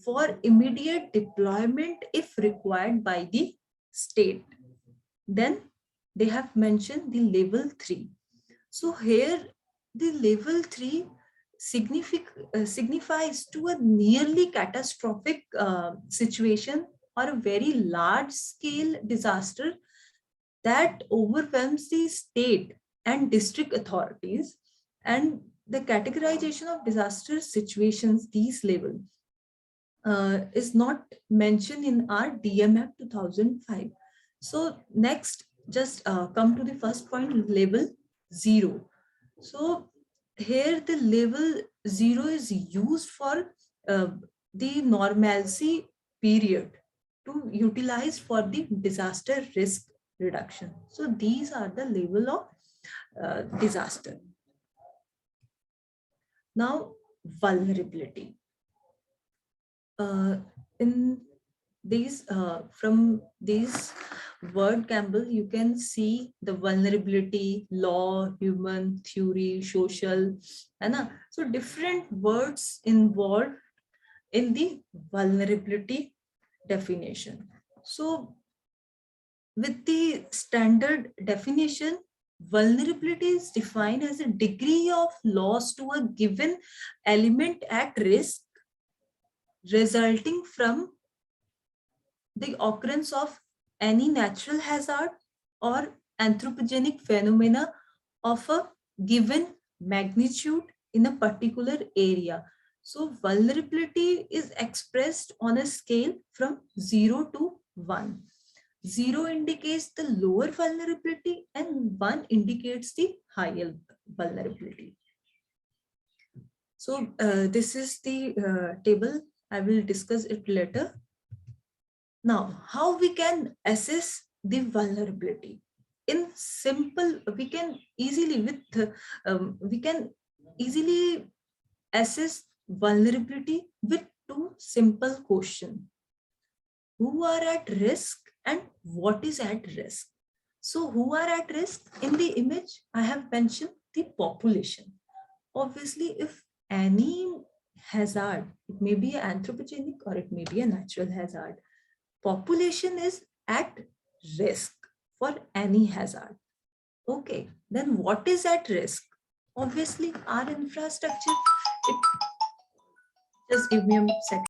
for immediate deployment if required by the state. Then they have mentioned the level 3. So here the level 3 signifies to a nearly catastrophic situation or a very large scale disaster that overwhelms the state and district authorities. And the categorization of disaster situations, these level, is not mentioned in our DMF 2005. So next, just come to the first point, level 0. So here the level 0 is used for the normalcy period to utilize for the disaster risk reduction. So these are the level of disaster. Now, vulnerability. In these from these word Campbell, you can see the vulnerability, law, human, theory, social, and so different words involved in the vulnerability definition. So with the standard definition, vulnerability is defined as a degree of loss to a given element at risk resulting from the occurrence of any natural hazard or anthropogenic phenomena of a given magnitude in a particular area. So vulnerability is expressed on a scale from 0 to 1. 0 indicates the lower vulnerability and 1 indicates the higher vulnerability. So this is the table. I will discuss it later. Now, how we can assess the vulnerability? In simple, we can easily assess vulnerability with two simple questions. Who are at risk and what is at risk? So who are at risk? In the image, I have mentioned the population. obviously, if any hazard, it may be anthropogenic or it may be a natural hazard, population is at risk for any hazard. Okay, then what is at risk? Obviously, our infrastructure. Just give me a second.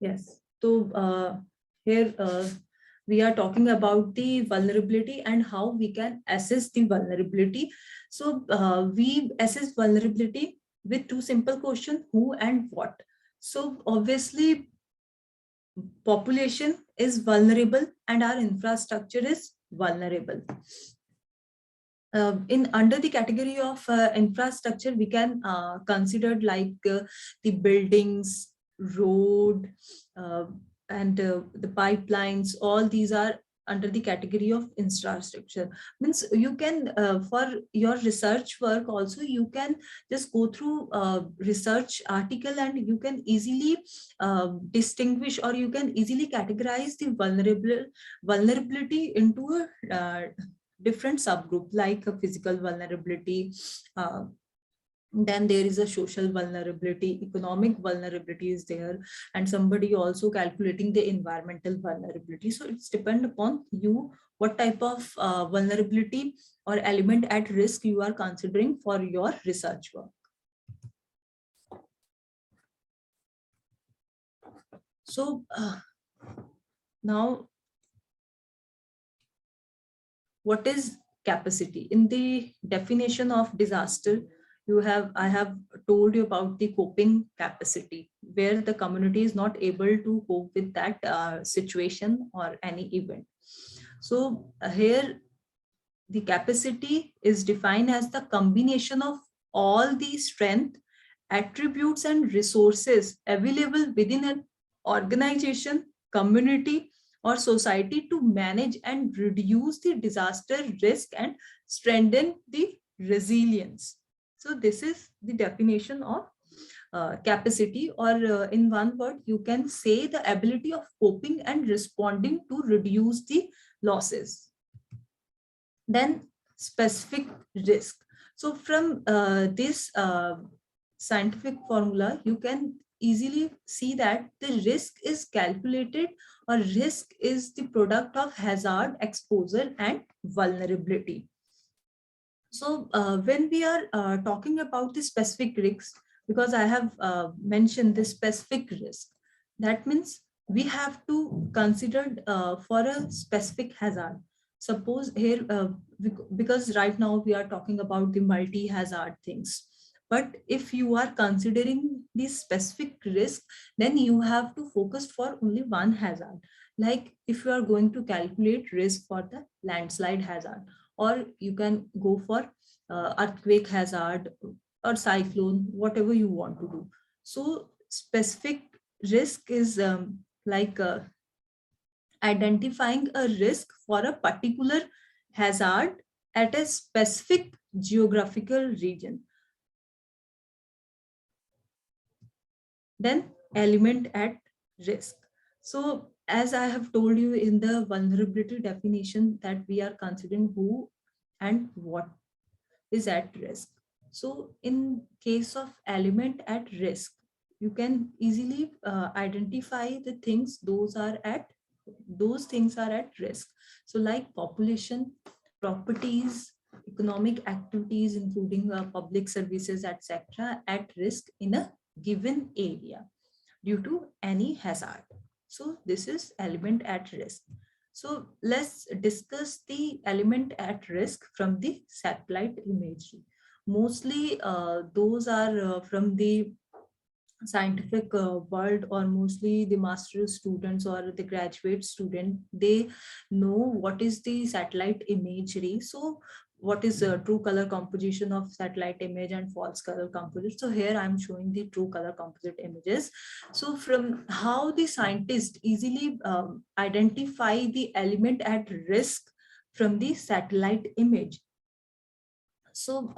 Yes. So here we are talking about the vulnerability and how we can assess the vulnerability. So we assess vulnerability with two simple questions: who and what. So obviously, population is vulnerable and our infrastructure is vulnerable. In under the category of infrastructure, we can consider like the buildings, road, uh, and the pipelines. All these are under the category of infrastructure. Means you can for your research work also, you can just go through research article and you can easily distinguish, or you can easily categorize the vulnerability into a different subgroup, like a physical vulnerability, uh, then there is a social vulnerability, economic vulnerability is there, and somebody also calculating the environmental vulnerability. So it's depend upon you what type of vulnerability or element at risk you are considering for your research work. So now, what is capacity? In the definition of disaster, I have told you about the coping capacity, where the community is not able to cope with that situation or any event. So here the capacity is defined as the combination of all the strength, attributes and resources available within an organization, community or society to manage and reduce the disaster risk and strengthen the resilience. So this is the definition of capacity, or in one word, you can say the ability of coping and responding to reduce the losses. Then specific risk. So from this scientific formula, you can easily see that the risk is calculated, or risk is the product of hazard, exposure and vulnerability. So when we are talking about the specific risks, because I have mentioned the specific risk, that means we have to consider for a specific hazard. Suppose here, because right now we are talking about the multi-hazard things. But if you are considering the specific risk, then you have to focus for only one hazard. Like if you are going to calculate risk for the landslide hazard, or you can go for earthquake hazard or cyclone, whatever you want to do. So specific risk is like identifying a risk for a particular hazard at a specific geographical region. Then element at risk. So as I have told you in the vulnerability definition, that we are considering who and what is at risk. So in case of element at risk, you can easily identify the things, those things are at risk. So like population, properties, economic activities, including public services, etc., at risk in a given area due to any hazard. So this is element at risk. So let's discuss the element at risk from the satellite imagery. Mostly those are from the scientific world, or mostly the master's students or the graduate student, they know what is the satellite imagery. So what is a true color composition of satellite image and false color composite. So here I'm showing the true color composite images. So from how the scientists easily identify the element at risk from the satellite image. So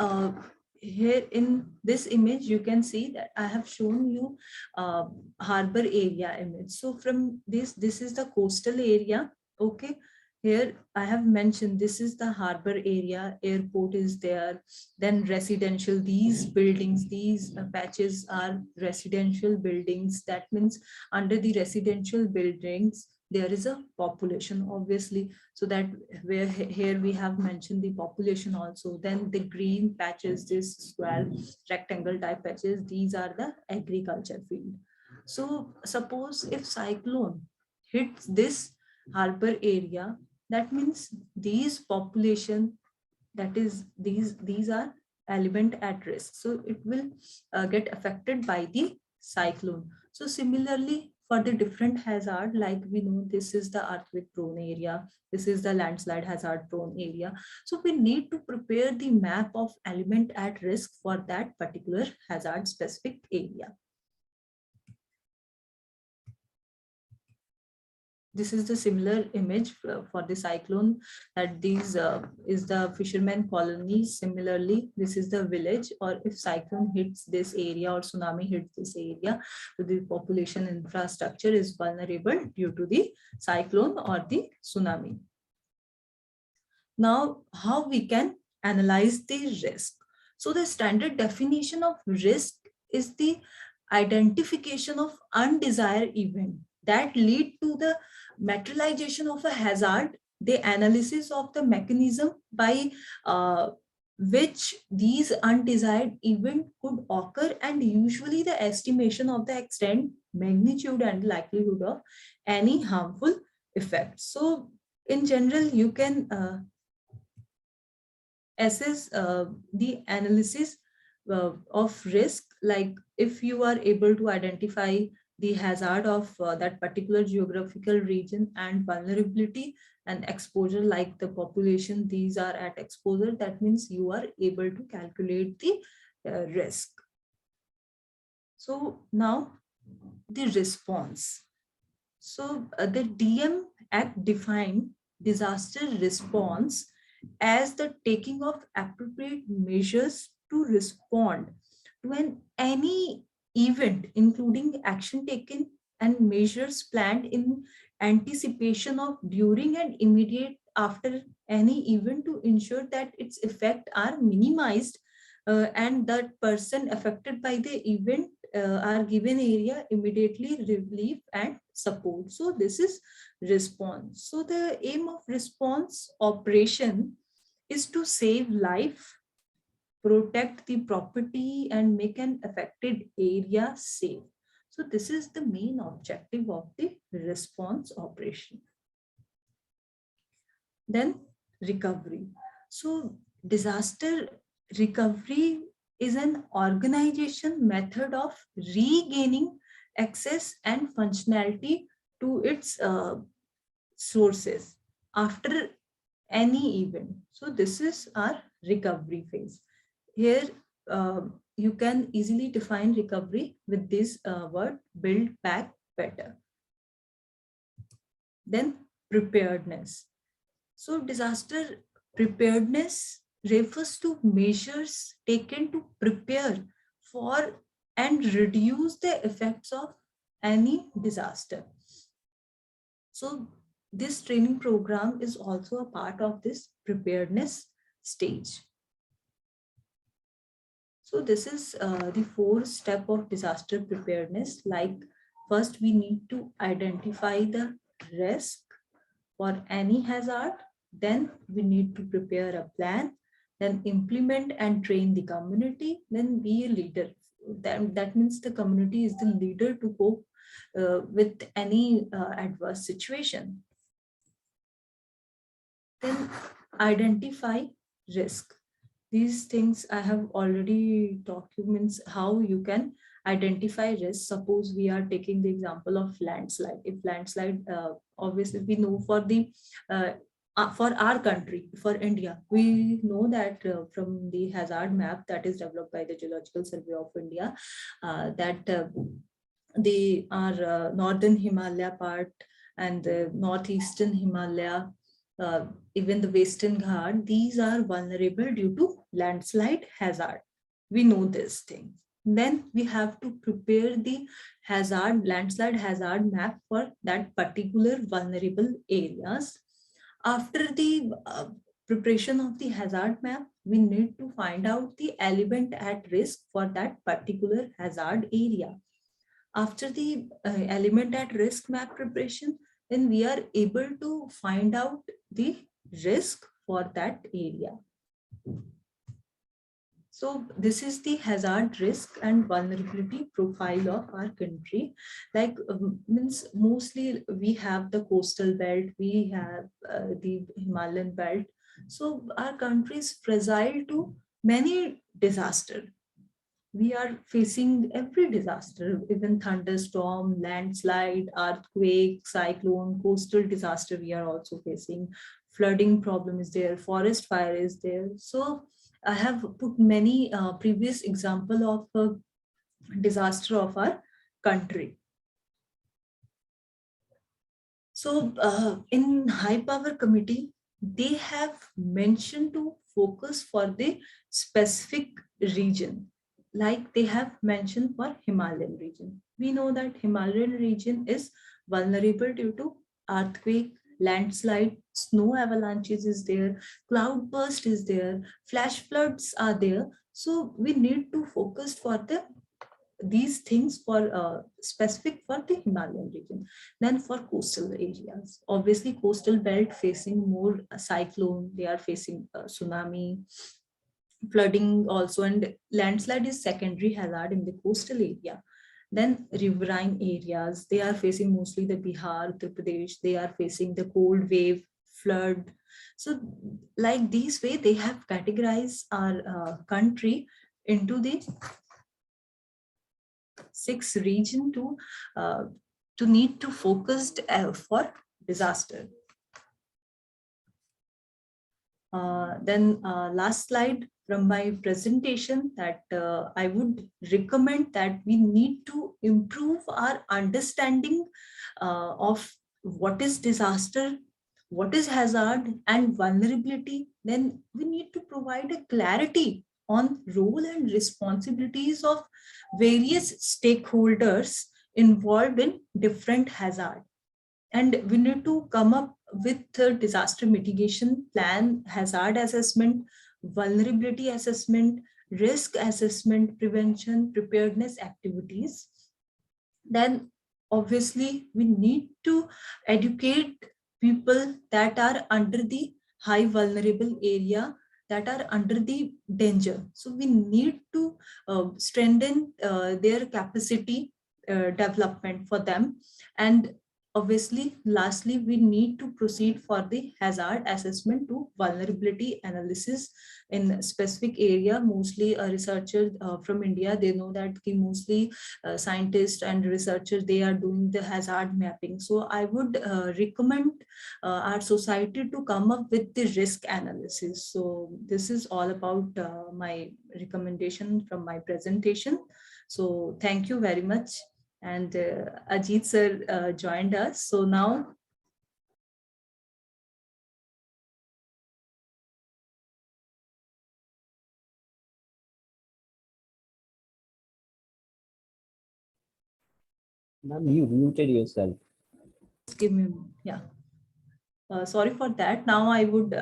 here in this image, you can see that I have shown you harbor area image. So from this is the coastal area. Okay, here I have mentioned this is the harbor area, airport is there, then residential, these buildings, these patches are residential buildings. That means under the residential buildings, there is a population, obviously. So that where here we have mentioned the population also. Then the green patches, this square rectangle type patches, these are the agriculture field. So suppose if cyclone hits this harbor area, that means these population, that is these are element at risk. So it will get affected by the cyclone. So similarly, for the different hazard, like we know this is the earthquake prone area, this is the landslide hazard prone area. So we need to prepare the map of element at risk for that particular hazard specific area. This is the similar image for the cyclone, that these is the fisherman colony. Similarly, this is the village, or if cyclone hits this area or tsunami hits this area, so the population infrastructure is vulnerable due to the cyclone or the tsunami. Now, how we can analyze the risk? So the standard definition of risk is the identification of undesired event that lead to the materialization of a hazard, the analysis of the mechanism by which these undesired event could occur, and usually the estimation of the extent, magnitude and likelihood of any harmful effect. So in general, you can assess the analysis of risk, like if you are able to identify the hazard of that particular geographical region and vulnerability and exposure, like the population, these are at exposure, that means you are able to calculate the risk. So now the response. So the DM Act defined disaster response as the taking of appropriate measures to respond to any event, including action taken and measures planned in anticipation of, during and immediate after any event, to ensure that its effects are minimized and that person affected by the event are given area immediately relief and support. So this is response. So the aim of response operation is to save life, protect the property and make an affected area safe. So this is the main objective of the response operation. Then recovery. So disaster recovery is an organization method of regaining access and functionality to its sources after any event. So this is our recovery phase. Here you can easily define recovery with this word, build back better. Then preparedness. So disaster preparedness refers to measures taken to prepare for and reduce the effects of any disaster. So this training program is also a part of this preparedness stage. So this is the 4th step of disaster preparedness. Like first, we need to identify the risk for any hazard. Then we need to prepare a plan, then implement and train the community, then be a leader. That means the community is the leader to cope with any adverse situation. Then identify risk. These things I have already documents how you can identify risk. Suppose we are taking the example of landslide. If landslide, obviously we know for the for our country, for India. We know that from the hazard map that is developed by the Geological Survey of India, that the our northern Himalaya part and the northeastern Himalaya, even the Western Ghat, these are vulnerable due to landslide hazard. We know this thing. Then we have to prepare the landslide hazard map for that particular vulnerable areas. After the preparation of the hazard map, we need to find out the element at risk for that particular hazard area. After the element at risk map preparation, then we are able to find out the risk for that area. So this is the hazard risk and vulnerability profile of our country. Like means mostly we have the coastal belt, we have the Himalayan belt. So our country is fragile to many disasters. We are facing every disaster, even thunderstorm, landslide, earthquake, cyclone, coastal disaster we are also facing. Flooding problem is there, forest fire is there. So I have put many previous example of disaster of our country. So in high power committee, they have mentioned to focus for the specific region, like they have mentioned for Himalayan region. We know that Himalayan region is vulnerable due to earthquake, landslide, snow avalanches is there, cloud burst is there, flash floods are there. So we need to focus for these things for specific for the Himalayan region. Then for coastal areas, obviously coastal belt facing more cyclone, they are facing tsunami, flooding also, and landslide is secondary hazard in the coastal area. Then riverine areas, they are facing mostly the Bihar, Uttar Pradesh, they are facing the cold wave, flood. So like this way, they have categorized our country into the 6 region to need to focused for disaster. Then last slide from my presentation, that I would recommend that we need to improve our understanding of what is disaster, what is hazard and vulnerability. Then we need to provide a clarity on role and responsibilities of various stakeholders involved in different hazard. And we need to come up with a disaster mitigation plan, hazard assessment, vulnerability assessment, risk assessment, prevention, preparedness activities. Then obviously we need to educate people that are under the high vulnerable area, that are under the danger. So we need to strengthen their capacity development for them. And obviously, lastly, we need to proceed for the hazard assessment to vulnerability analysis in specific area. Mostly a researcher from India, they know that mostly scientists and researchers, they are doing the hazard mapping. So I would recommend our society to come up with the risk analysis. So this is all about my recommendation from my presentation. So thank you very much. And Ajit sir joined us. So now. Ma'am, you muted yourself. Give me, yeah. Sorry for that. Now I would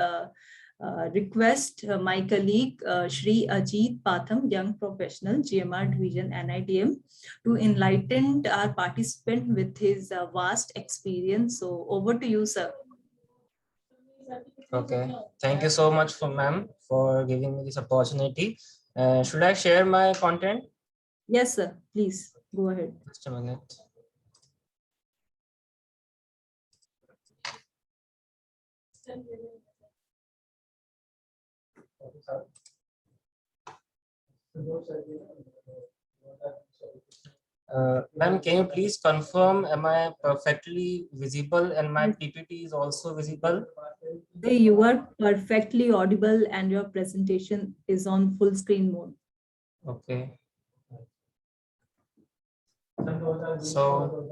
request my colleague Shri Ajit Patham, young professional, GMR Division, NITM, to enlighten our participant with his vast experience. So over to you, sir. Okay, thank you so much for ma'am for giving me this opportunity. Should I share my content? Yes, sir. Please go ahead. Just a minute. Ma'am, can you please confirm, am I perfectly visible and my Yes. PPT is also visible? You are perfectly audible and your presentation is on full screen mode. Okay. So,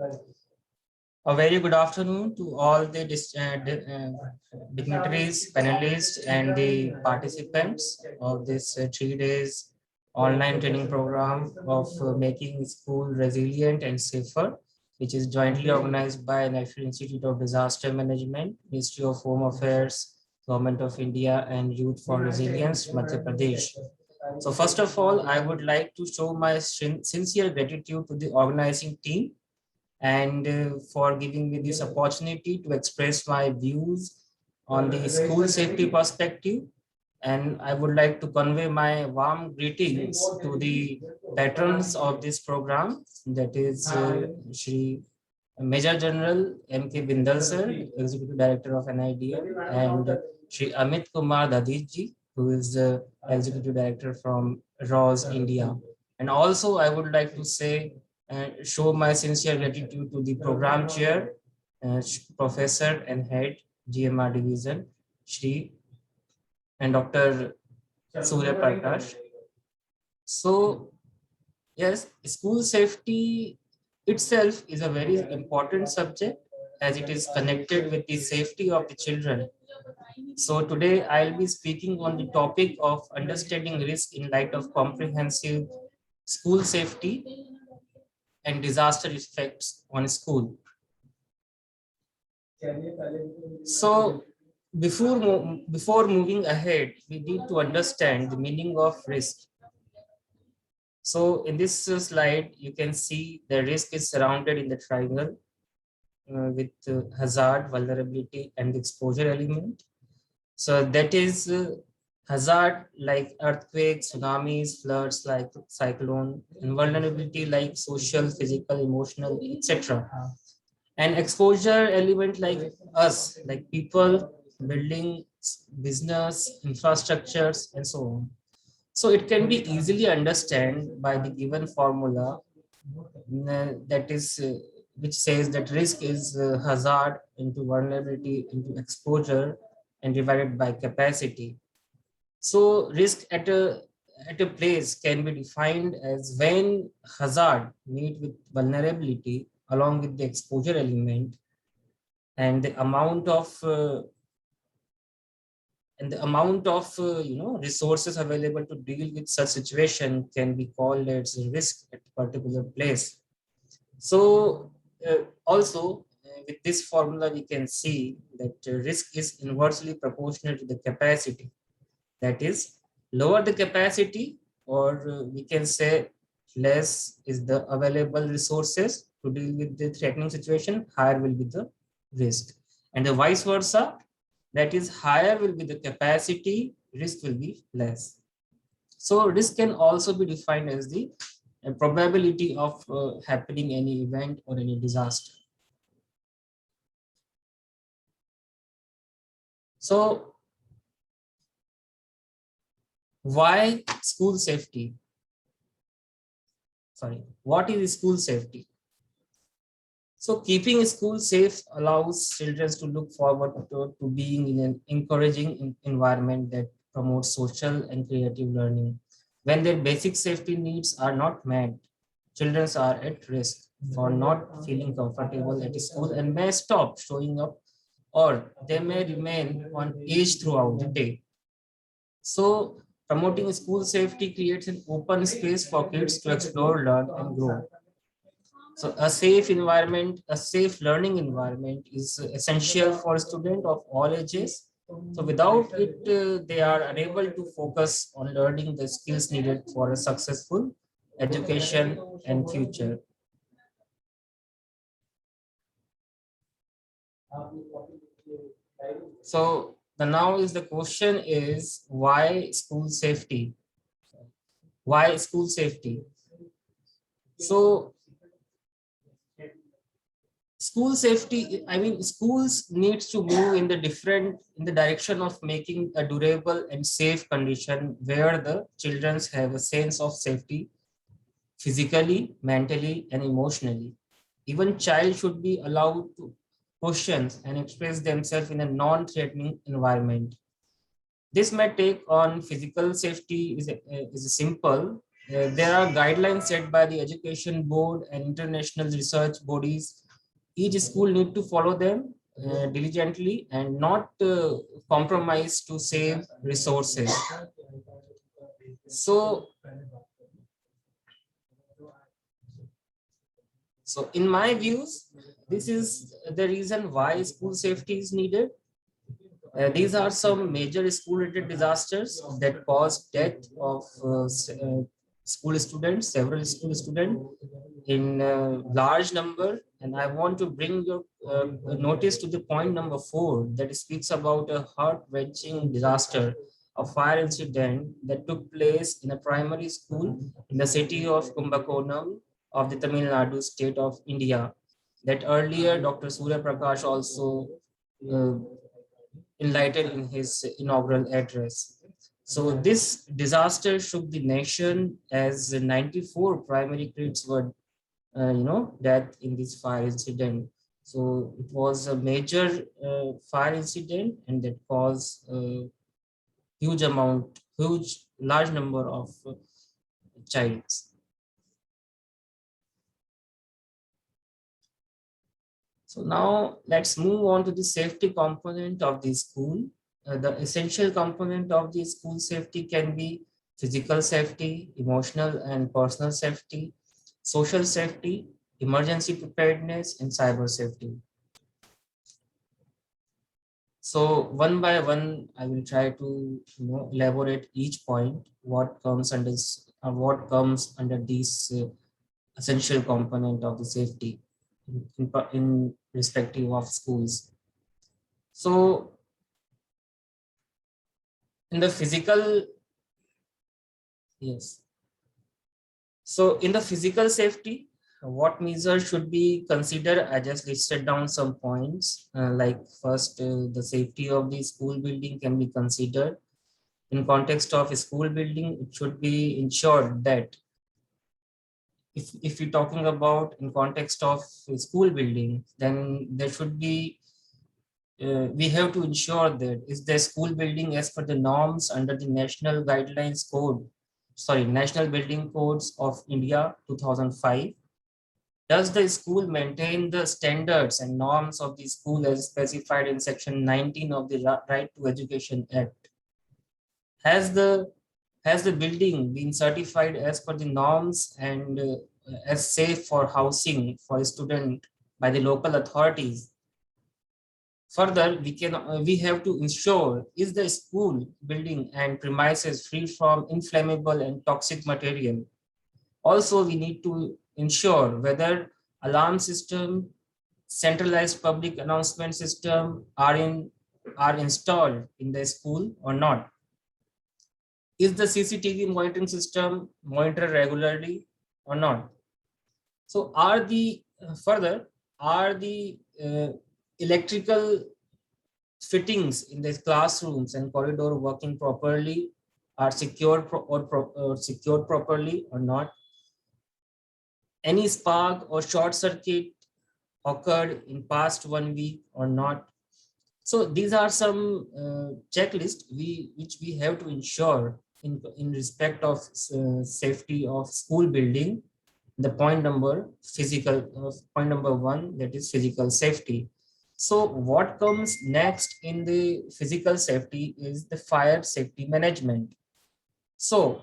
a very good afternoon to all the dignitaries, panelists, and the participants of this 3 days online training program of making school resilient and safer, which is jointly organized by National Institute of Disaster Management, Ministry of Home Affairs, Government of India, and Youth for Resilience, Madhya Pradesh. So first of all, I would like to show my sincere gratitude to the organizing team and for giving me this opportunity to express my views on the school safety perspective. And I would like to convey my warm greetings to the patrons of this program, that is Shri Major General M.K. Bindal sir, Executive Director of NIDM, and Shri Amit Kumar Dadiji, who is the Executive Director from ROS India. And also I would like to say and show my sincere gratitude to the program chair, professor and head GMR division, Shri and Dr. Surya Prakash. So yes, school safety itself is a very important subject as it is connected with the safety of the children. So today I'll be speaking on the topic of understanding risk in light of comprehensive school safety and disaster effects on school. So before moving ahead, we need to understand the meaning of risk. So in this slide, you can see the risk is surrounded in the triangle with hazard, vulnerability, and exposure element. So that is hazard like earthquakes, tsunamis, floods like cyclone, and vulnerability like social, physical, emotional, etc. And exposure element like us, like people, buildings, business, infrastructures, and so on. So it can be easily understood by the given formula that is which says that risk is hazard into vulnerability into exposure and divided by capacity. So risk at a place can be defined as when hazard meet with vulnerability along with the exposure element, and the amount of resources available to deal with such situation can be called as risk at a particular place. So also with this formula we can see that risk is inversely proportional to the capacity. That is, lower the capacity, or we can say less is the available resources to deal with the threatening situation, higher will be the risk. And the vice versa, that is higher will be the capacity, risk will be less. So risk can also be defined as the probability of happening any event or any disaster. So why school safety? Sorry, what is school safety? So keeping school safe allows children to look forward to being in an encouraging environment that promotes social and creative learning. When their basic safety needs are not met, children are at risk for not feeling comfortable at school and may stop showing up, or they may remain on edge throughout the day. So promoting school safety creates an open space for kids to explore, learn, and grow. So a safe environment, a safe learning environment is essential for students of all ages. So without it, they are unable to focus on learning the skills needed for a successful education and future. So now is the question is why school safety? Why school safety? So school safety, I mean, schools needs to move in the direction of making a durable and safe condition where the children have a sense of safety physically, mentally, and emotionally. Even child should be allowed to question and express themselves in a non-threatening environment. This may take on physical safety is simple. There are guidelines set by the education board and international research bodies. Each school need to follow them diligently and not compromise to save resources. So in my views, this is the reason why school safety is needed. These are some major school-related disasters that caused death of school students, several school students in large number. And I want to bring your notice to the point number 4 that speaks about a heart-wrenching disaster, a fire incident that took place in a primary school in the city of Kumbakonam of the Tamil Nadu state of India. That earlier Dr. Surya Prakash also uh, enlightened in his inaugural address. So this disaster shook the nation as 94 primary kids were, dead in this fire incident. So it was a major fire incident, and that caused a large number of childs. So now let's move on to the safety component of the school. The essential component of the school safety can be physical safety, emotional and personal safety, social safety, emergency preparedness, and cyber safety. So one by one, I will try to elaborate each point, what comes under these essential component of the safety in respective of schools. So in the physical, yes. So in the physical safety, what measures should be considered? I just listed down some points, like first, the safety of the school building can be considered. In context of a school building, it should be ensured that if you're talking about in context of a school building, then there should be we have to ensure that is the school building as per the norms under the National Building Codes of India 2005. Does the school maintain the standards and norms of the school as specified in Section 19 of the Right to Education Act? Has the building been certified as per the norms and as safe for housing for a student by the local authorities? Further, we have to ensure is the school building and premises free from inflammable and toxic material. Also, we need to ensure whether alarm system, centralized public announcement system are installed in the school or not. Is the CCTV monitoring system monitored regularly or not? So are the electrical fittings in the classrooms and corridor working properly, are secured secured properly or not? Any spark or short circuit occurred in past 1 week or not? So these are some checklists which we have to ensure in respect of safety of school building. The point number 1, that is physical safety. So what comes next in the physical safety is the fire safety management. So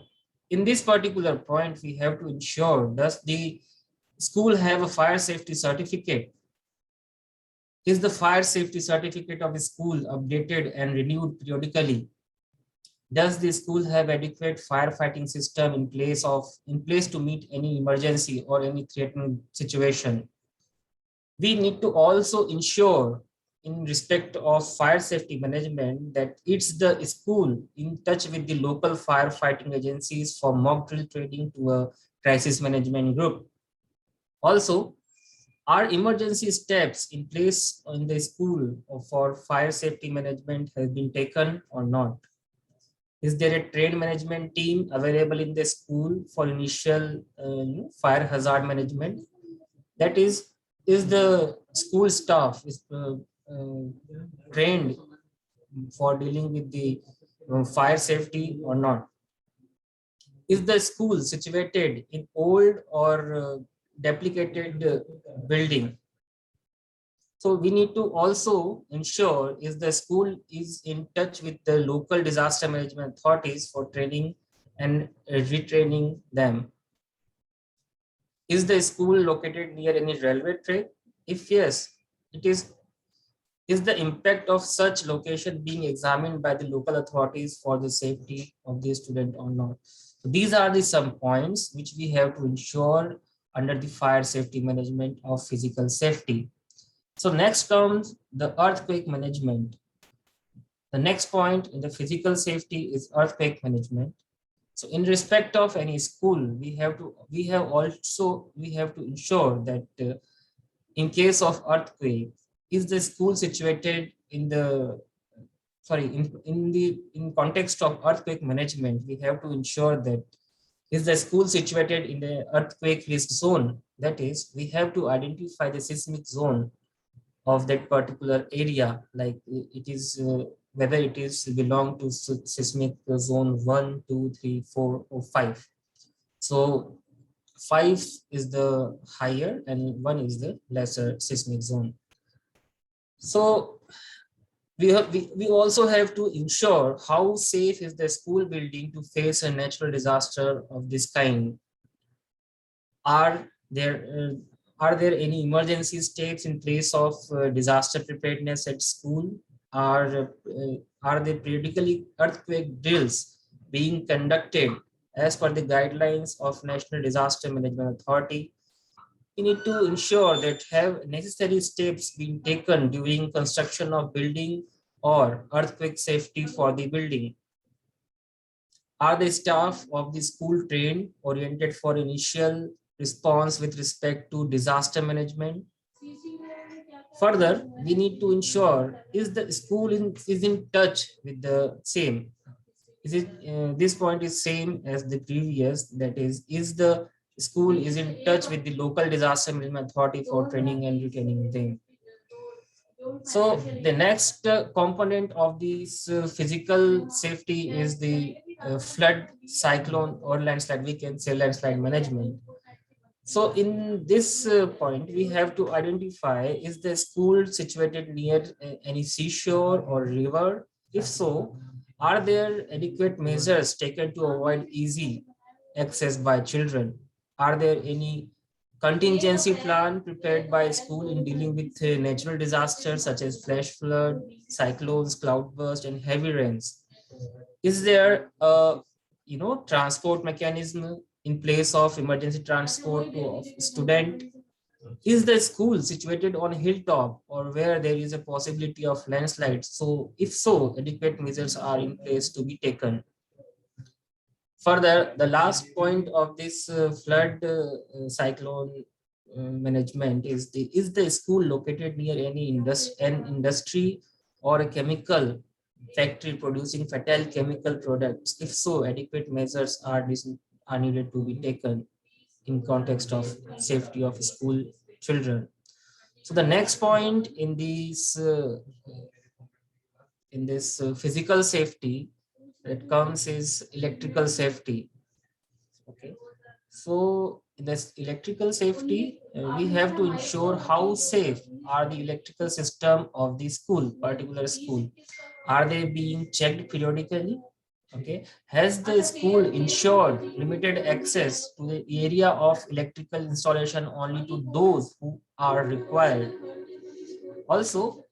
in this particular point, we have to ensure, does the school have a fire safety certificate? Is the fire safety certificate of the school updated and renewed periodically? Does the school have adequate firefighting system in place to meet any emergency or any threatening situation? We need to also ensure in respect of fire safety management that it's the school in touch with the local firefighting agencies for mock drill training to a crisis management group. Also, are emergency steps in place in the school for fire safety management has been taken or not? Is there a trade management team available in the school for initial fire hazard management? That is the school staff is trained for dealing with the fire safety or not? Is the school situated in old or deplicated building? So we need to also ensure is the school is in touch with the local disaster management authorities for training and retraining them. Is the school located near any railway track? If yes, it is the impact of such location being examined by the local authorities for the safety of the student or not? So these are the some points which we have to ensure under the fire safety management of physical safety. So next comes the earthquake management. The next point in the physical safety is earthquake management. So in respect of any school, we have to ensure that in case of earthquake, is the school situated in the in context of earthquake management, we have to ensure that is the school situated in the earthquake risk zone. That is, we have to identify the seismic zone of that particular area, like it is whether it is belong to seismic zone 1, 2, 3, 4, or 5. So 5 is the higher and 1 is the lesser seismic zone. So we also have to ensure how safe is the school building to face a natural disaster of this kind. Are there any emergency steps in place of disaster preparedness at school? Are there periodically earthquake drills being conducted as per the guidelines of National Disaster Management Authority? We need to ensure that have necessary steps being taken during construction of building or earthquake safety for the building. Are the staff of the school trained, oriented for initial response with respect to disaster management? Further, we need to ensure is the school is in touch with the same. Is it this point is same as the previous? That is the school is in touch with the local disaster management authority for training and retaining them? So the next component of this physical safety is the flood, cyclone, or landslide. We can say landslide management. So in this point, we have to identify is the school situated near any seashore or river? If so, are there adequate measures taken to avoid easy access by children? Are there any contingency plan prepared by school in dealing with natural disasters such as flash flood, cyclones, cloudburst, and heavy rains? Is there a transport mechanism in place of emergency transport to student? Is the school situated on a hilltop or where there is a possibility of landslides? So if so, adequate measures are in place to be taken. Further, the last point of this flood cyclone management is the school located near any industry or a chemical factory producing fatal chemical products? If so, adequate measures are needed to be taken in context of safety of school children. So the next point in this physical safety that comes is electrical safety. Okay, so in this electrical safety, we have to ensure how safe are the electrical system of the school, particular school. Are they being checked periodically? Okay, has the school ensured limited access to the area of electrical installation only to those who are required? Also,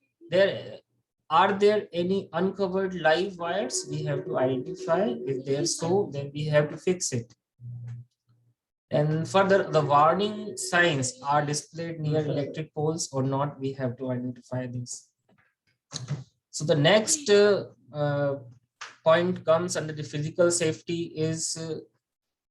are there any uncovered live wires? We have to identify. If there's so, then we have to fix it. And further, the warning signs are displayed near electric poles or not, we have to identify this. So the next point comes under the physical safety is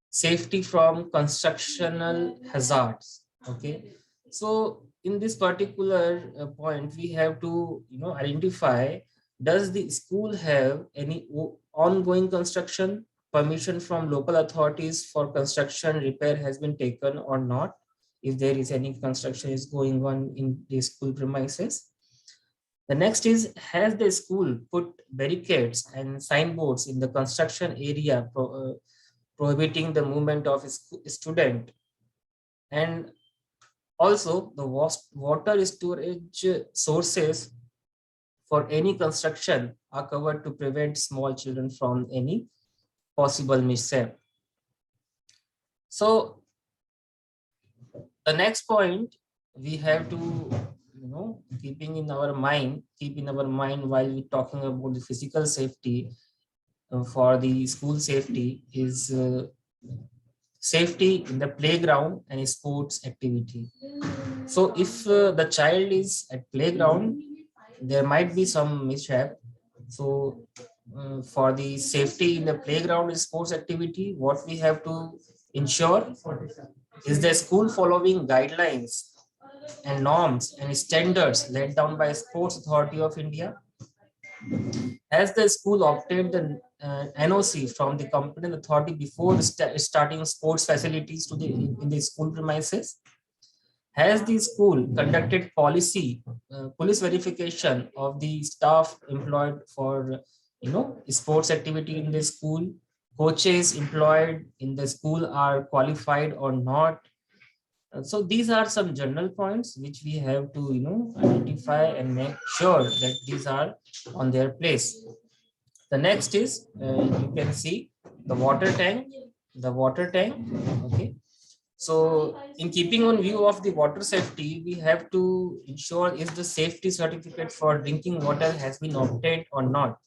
safety from constructional hazards. Okay, so in this particular point, we have to identify does the school have any ongoing construction? Permission from local authorities for construction repair has been taken or not? If there is any construction is going on in the school premises. The next is, has the school put barricades and signboards in the construction area prohibiting the movement of a student? And also the water storage sources for any construction are covered to prevent small children from any possible mishap. So the next point we have to, keep in our mind while we're talking about the physical safety for the school safety is safety in the playground and sports activity. So if the child is at playground, there might be some mishap. So for the safety in the playground and sports activity, what we have to ensure is the school following guidelines and norms and standards laid down by Sports Authority of India. Has the school obtained the NOC from the competent authority before starting sports facilities to in the school premises? Has the school conducted police verification of the staff employed for sports activity in the school? Coaches employed in the school are qualified or not? So these are some general points which we have to identify and make sure that these are on their place. The next is you can see the water tank. Okay. So in keeping on view of the water safety, we have to ensure if the safety certificate for drinking water has been obtained or not.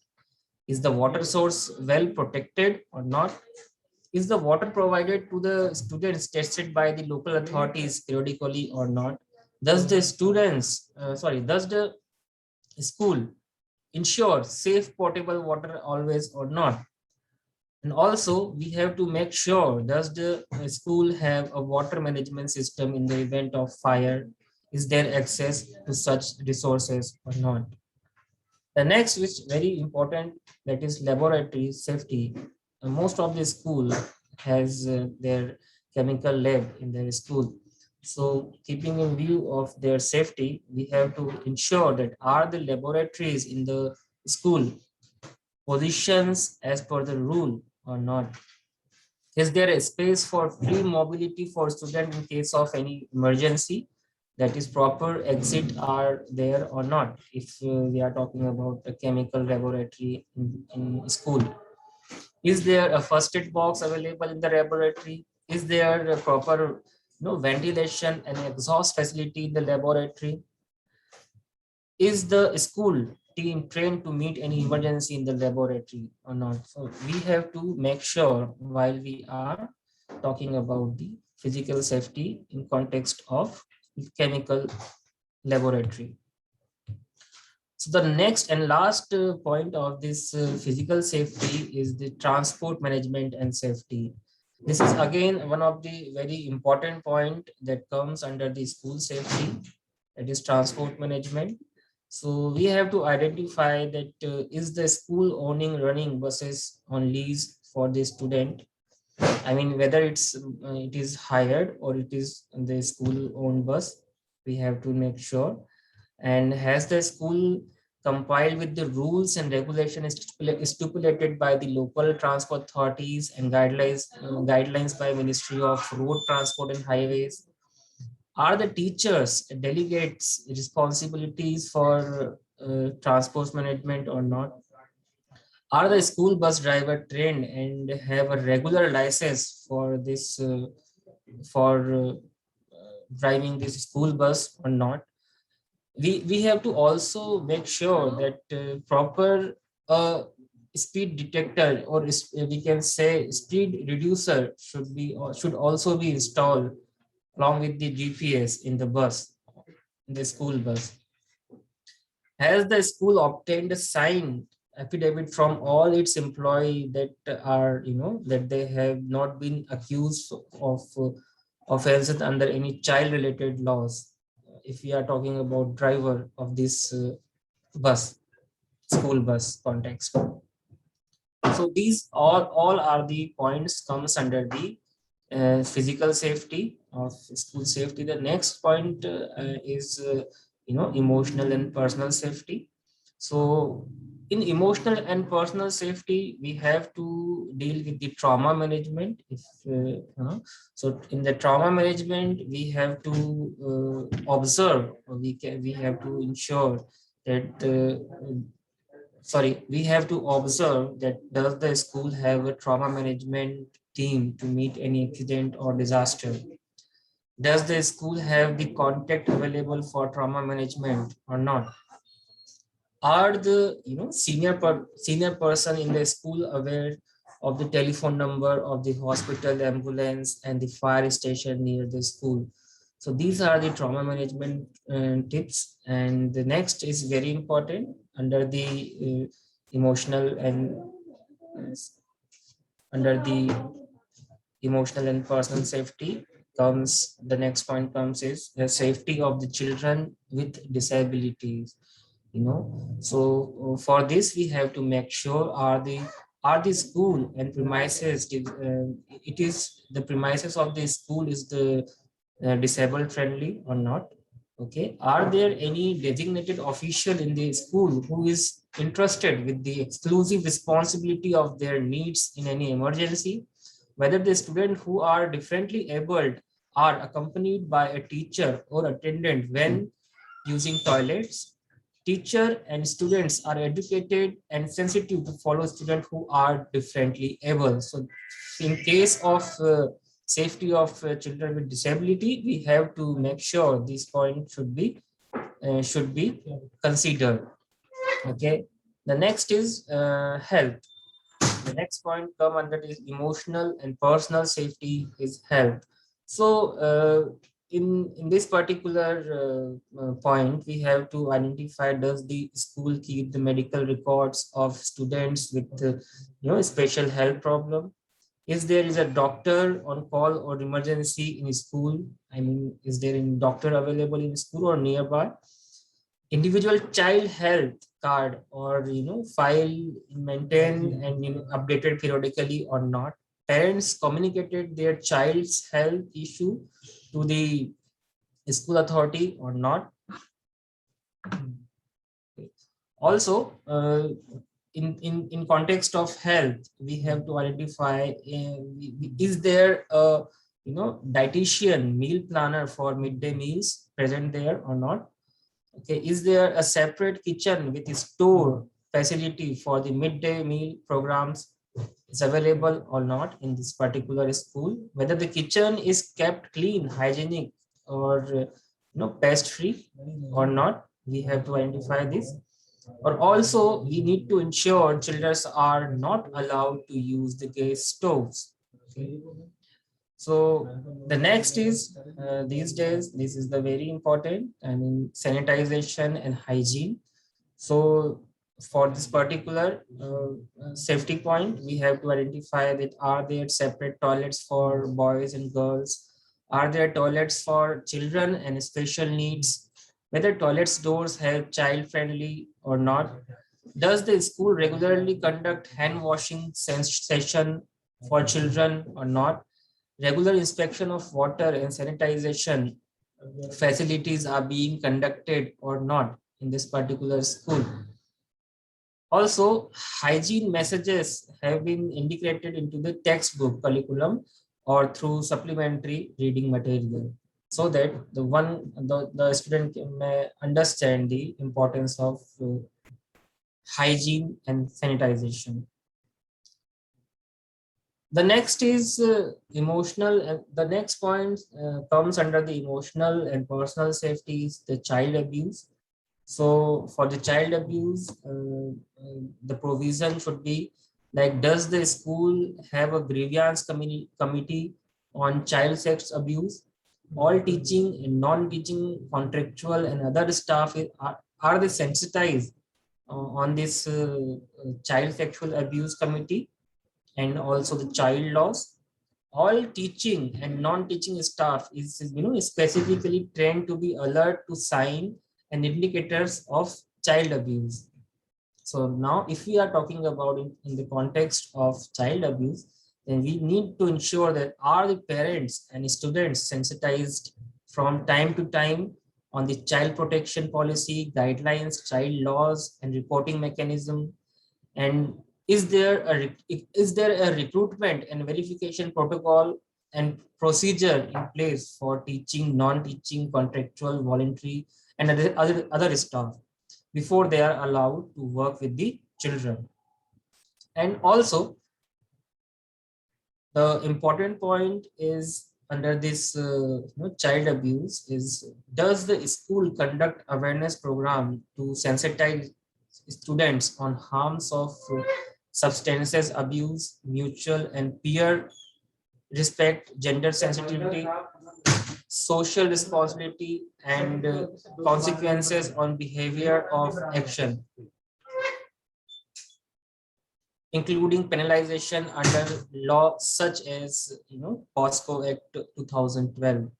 Is the water source well protected or not? Is the water provided to the students tested by the local authorities periodically or not? Does the school ensure safe potable water always or not? And also we have to make sure, does the school have a water management system in the event of fire? Is there access to such resources or not? The next, which is very important, that is laboratory safety. Most of the school has their chemical lab in their school. So keeping in view of their safety, we have to ensure that are the laboratories in the school positions as per the rule or not? Is there a space for free mobility for students in case of any emergency? That is, proper exit are there or not, if we are talking about a chemical laboratory in school? Is there a first aid box available in the laboratory? Is there a proper ventilation and exhaust facility in the laboratory? Is the school team trained to meet any emergency in the laboratory or not? So we have to make sure while we are talking about the physical safety in context of chemical laboratory. So the next and last point of this physical safety is the transport management and safety. This is again one of the very important point that comes under the school safety, that is transport management. So we have to identify that is the school owning running buses on lease for the student? I mean, whether it is hired or it is the school owned bus, we have to make sure. And has the school complied with the rules and regulations stipulated by the local transport authorities and guidelines by Ministry of Road Transport and Highways? Are the teachers delegates responsibilities for transport management or not? Are the school bus driver trained and have a regular license for this for driving this school bus or not? We have to also make sure that proper speed detector, or we can say speed reducer, should also be installed along with the GPS in the bus, in the school bus. Has the school obtained a signed affidavit from all its employees that are, that they have not been accused of offenses under any child related laws, if we are talking about driver of this bus? school bus context. So these all are the points comes under the physical safety of school safety. The next point is emotional and personal safety. So in emotional and personal safety, we have to deal with the trauma management. If so, in the trauma management, we have to observe. Or we have to ensure that we have to observe that does the school have a trauma management team to meet any accident or disaster? Does the school have the contact available for trauma management or not? Are the senior person in the school aware of the telephone number of the hospital, ambulance, and the fire station near the school? So these are the trauma management tips. And the next is very important under the emotional and under the emotional and personal safety comes the next point comes is the safety of the children with disabilities. So for this we have to make sure are the school and premises it is the premises of the school is the disabled friendly or not. Okay, are there any designated official in the school who is interested with the exclusive responsibility of their needs in any emergency? Whether the students who are differently abled are accompanied by a teacher or attendant when using toilets. Teacher and students are educated and sensitive to follow students who are differently able. So in case of safety of children with disability, we have to make sure this point should be considered. Okay, the next is health. The next point come under this emotional and personal safety is health. So in this particular point, we have to identify, does the school keep the medical records of students with special health problem? Is there is a doctor on call or emergency in school? I mean, is there a doctor available in school or nearby? Individual child health card or file maintained and updated periodically or not? Parents communicated their child's health issue to the school authority or not? Also in context of health, we have to identify is there a dietitian meal planner for midday meals present there or not? Okay, is there a separate kitchen with a store facility for the midday meal programs is available or not in this particular school? Whether the kitchen is kept clean, hygienic, or pest free or not, we have to identify this. Or also, we need to ensure children are not allowed to use the gas stoves. Okay. So the next is these days, this is the very important, I mean, sanitization and hygiene. So for this particular safety point, we have to identify that are there separate toilets for boys and girls? Are there toilets for children and special needs? Whether toilets doors have child friendly or not? Does the school regularly conduct hand washing session for children or not? Regular inspection of water and sanitization facilities are being conducted or not in this particular school. Also, hygiene messages have been integrated into the textbook curriculum or through supplementary reading material, so that the student may understand the importance of hygiene and sanitization. The next is emotional. The next point comes under the emotional and personal safety is the child abuse. So for the child abuse, the provision should be like, does the school have a grievance committee on child sex abuse? All teaching and non-teaching contractual and other staff are they sensitized on this child sexual abuse committee? And also the child laws. All teaching and non-teaching staff is specifically trained to be alert to sign and indicators of child abuse. So now if we are talking about in the context of child abuse, then we need to ensure that are the parents and students sensitized from time to time on the child protection policy, guidelines, child laws, and reporting mechanism. And is there a recruitment and verification protocol and procedure in place for teaching, non-teaching, contractual, voluntary, and other staff before they are allowed to work with the children? And also, the important point is under this child abuse is, does the school conduct awareness program to sensitize students on harms of substances abuse, mutual and peer respect, gender sensitivity, social responsibility, and consequences on behavior of action, including penalization under law such as POSCO Act 2012.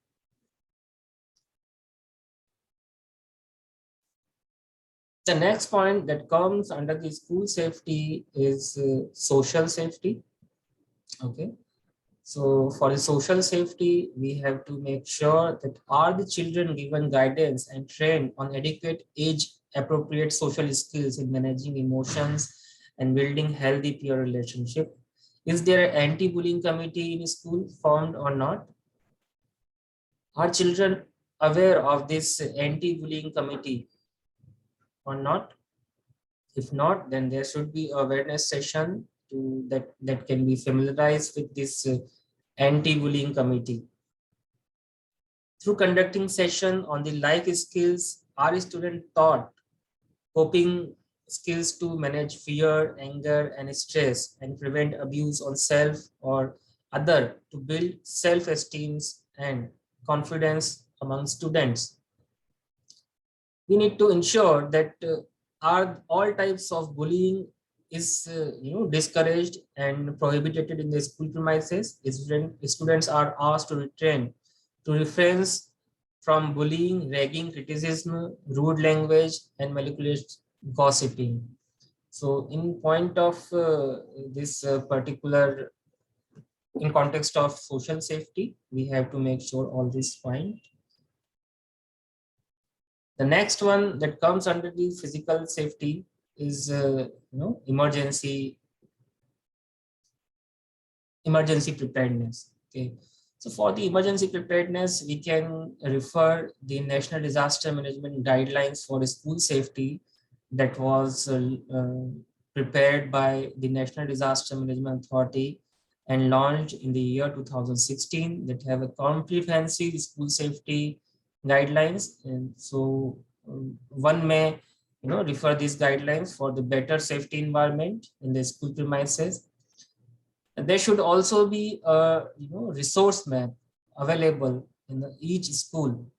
The next point that comes under the school safety is social safety. Okay, so for the social safety, we have to make sure that are the children given guidance and trained on adequate age appropriate social skills in managing emotions and building healthy peer relationship. Is there an anti-bullying committee in school formed or not? Are children aware of this anti-bullying committee or not? If not, then there should be awareness session that can be familiarized with this anti-bullying committee. Through conducting session on the life skills, our student taught coping skills to manage fear, anger, and stress and prevent abuse on self or other, to build self-esteem and confidence among students. We need to ensure that are all types of bullying is discouraged and prohibited in the school premises. Students are asked to refrain from bullying, ragging, criticism, rude language, and malicious gossiping. So in point of this particular, in context of social safety, we have to make sure all this point. The next one that comes under the physical safety is emergency preparedness. Okay, so for the emergency preparedness, we can refer the National Disaster Management Guidelines for School Safety that was prepared by the National Disaster Management Authority and launched in the year 2016, that have a comprehensive school safety guidelines. And so one may refer these guidelines for the better safety environment in the school premises. And there should also be a resource map available in each school.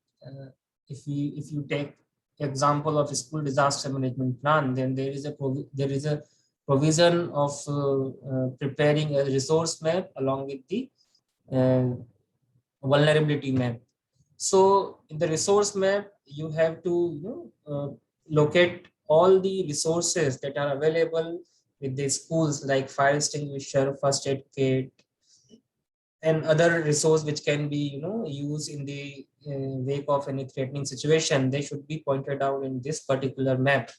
If you take example of a school disaster management plan, then there is a provision of preparing a resource map along with the vulnerability map. So in the resource map, you have to locate all the resources that are available with the schools, like fire extinguisher, first aid kit, and other resource which can be used in the wake of any threatening situation. They should be pointed out in this particular map.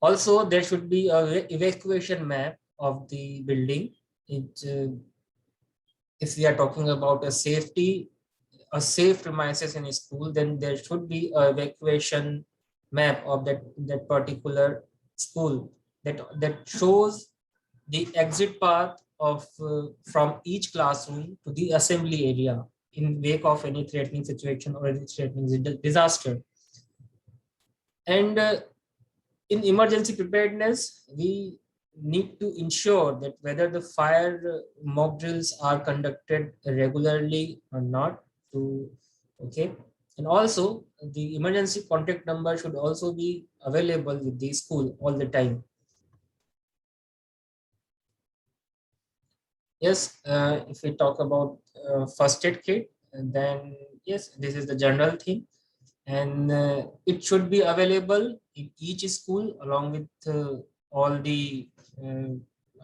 Also, there should be a evacuation map of the building. If we are talking about a safe premises in a school, then there should be a evacuation map of that particular school that shows the exit path of from each classroom to the assembly area in wake of any threatening situation or any threatening disaster. And in emergency preparedness, we need to ensure that whether the fire mock drills are conducted regularly or not. Okay, and also the emergency contact number should also be available with the school all the time. Yes, if we talk about first aid kit, then yes, this is the general thing. and it should be available in each school along with all the uh,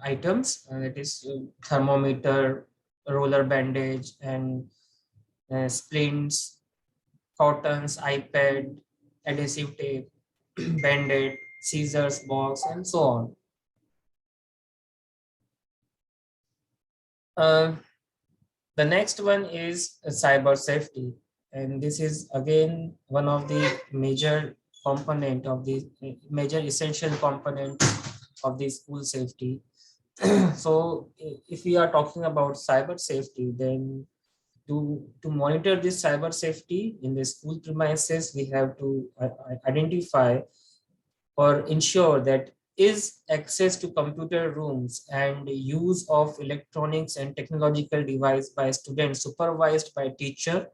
items, that is thermometer, roller bandage, and splints, cottons, iPad, adhesive tape, band-aid, scissors, box, and so on. The next one is cyber safety, and this is again one of the major component of the major essential component of the school safety. So if we are talking about cyber safety, then to monitor this cyber safety in the school premises, we have to identify or ensure that is access to computer rooms and use of electronics and technological device by students supervised by teacher.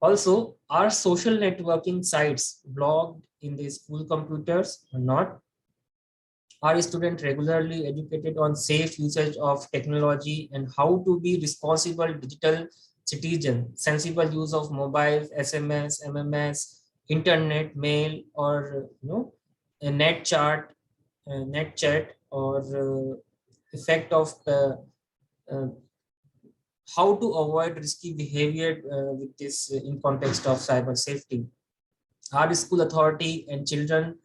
Also, are social networking sites blocked in the school computers or not? Are students regularly educated on safe usage of technology and how to be responsible digital citizen, sensible use of mobile, SMS, MMS, internet, mail, or a net chat, or effect of uh, how to avoid risky behavior with this in context of cyber safety. Are school authority and children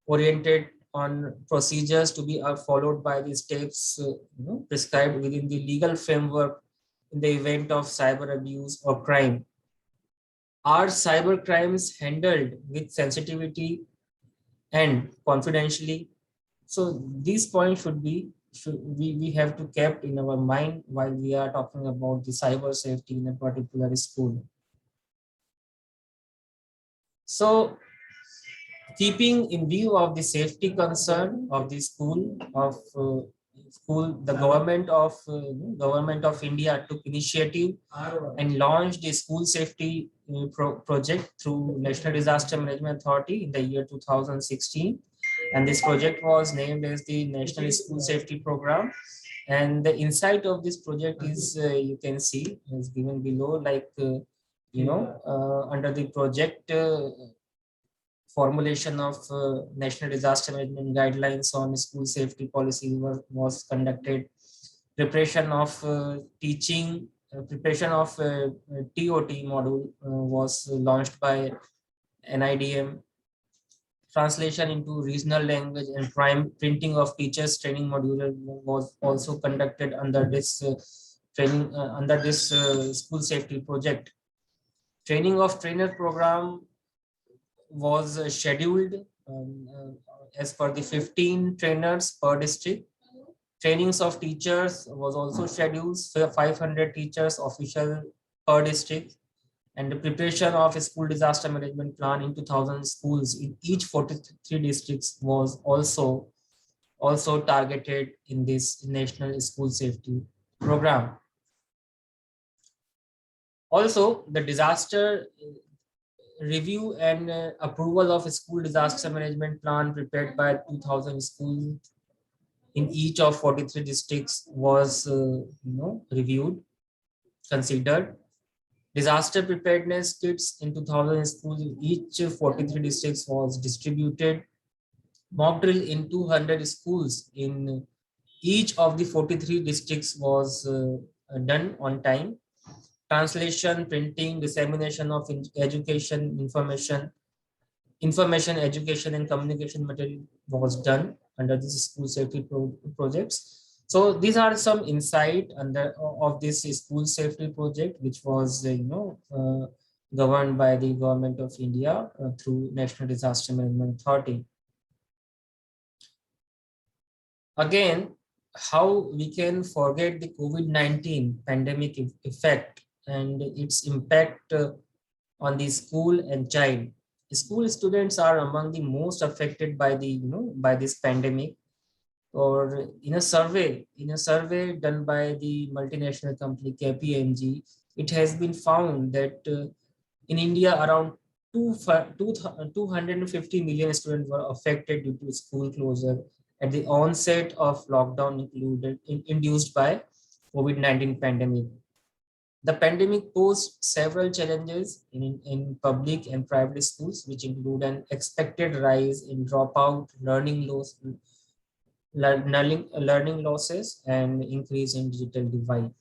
oriented on procedures to be followed by the steps prescribed within the legal framework in the event of cyber abuse or crime? Are cyber crimes handled with sensitivity and confidentially? So these points we have to kept in our mind while we are talking about the cyber safety in a particular school. So keeping in view of the safety concern of the school, the government of India took initiative and launched the school safety project through National Disaster Management Authority in the year 2016, and this project was named as the National School Safety Program. And the insight of this project is you can see is given below, like under the project. Formulation of national disaster management guidelines on school safety policy was conducted. Preparation of teaching, preparation of TOT module was launched by NIDM. Translation into regional language and printing of teachers training module was also conducted under this school safety project. Training of trainer program was scheduled as per the 15 trainers per district. Trainings of teachers was also scheduled, so 500 teachers official per district, and the preparation of a school disaster management plan in 2000 schools in each 43 districts was also targeted in this national school safety program. Also, the disaster review and approval of a school disaster management plan prepared by 2000 schools in each of 43 districts was reviewed, considered. Disaster preparedness kits in 2000 schools in each 43 districts was distributed. Mock drill in 200 schools in each of the 43 districts was done on time. Translation, printing, dissemination of education information, education, and communication material was done under this school safety projects. So these are some insight of this school safety project, which was governed by the government of India through National Disaster Management Authority. Again, how we can forget the COVID-19 pandemic effect and its impact on the school and child. School students are among the most affected by the by this pandemic. Or in a survey done by the multinational company KPMG, it has been found that in India around 250 million students were affected due to school closure at the onset of lockdown induced by COVID-19 pandemic. The pandemic posed several challenges in public and private schools, which include an expected rise in dropout, learning losses, and increase in digital divide.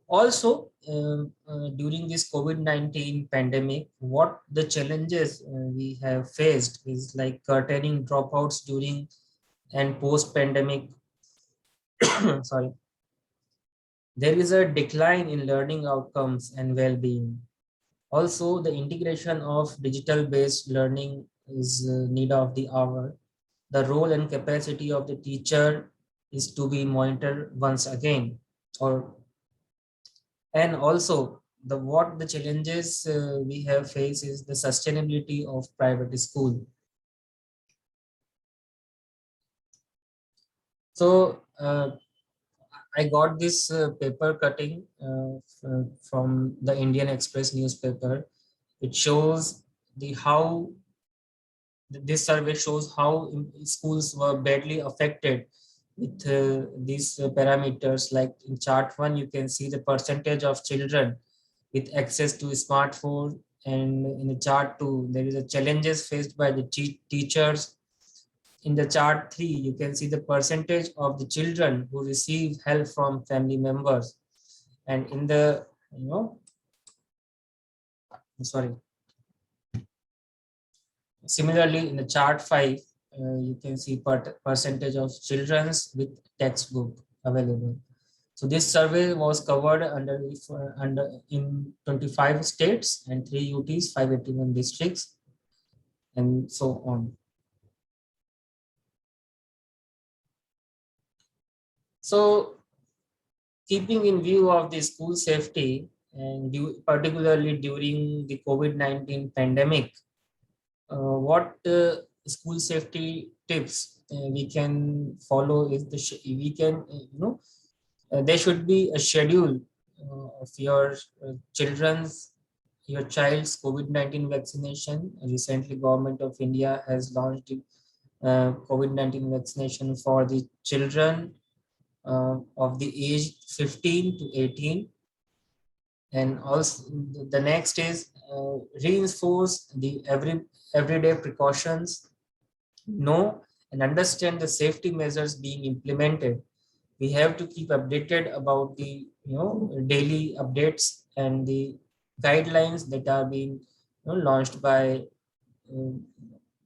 Also, during this COVID-19 pandemic, what the challenges we have faced is like curtailing dropouts during and post-pandemic. Sorry. There is a decline in learning outcomes and well-being. Also, the integration of digital-based learning is need of the hour. The role and capacity of the teacher is to be monitored once again. And also, what the challenges we have faced is the sustainability of private school. So I got this paper cutting from the Indian Express newspaper. It shows how this survey shows how schools were badly affected with these parameters. Like in chart 1, you can see the percentage of children with access to smartphone, and in the chart 2, there is a challenges faced by the teachers. In the chart 3, you can see the percentage of the children who receive help from family members. And in the, similarly, in the chart 5, you can see percentage of children with textbook available. So this survey was covered in 25 states and 3 UTs, 581 districts, and so on. So, keeping in view of the school safety, and particularly during the COVID-19 pandemic, what school safety tips we can follow is there should be a schedule of your child's COVID-19 vaccination. Recently, Government of India has launched COVID-19 vaccination for the children of the age 15 to 18. And also the next is reinforce the everyday precautions, know and understand the safety measures being implemented. We have to keep updated about the daily updates and the guidelines that are being launched by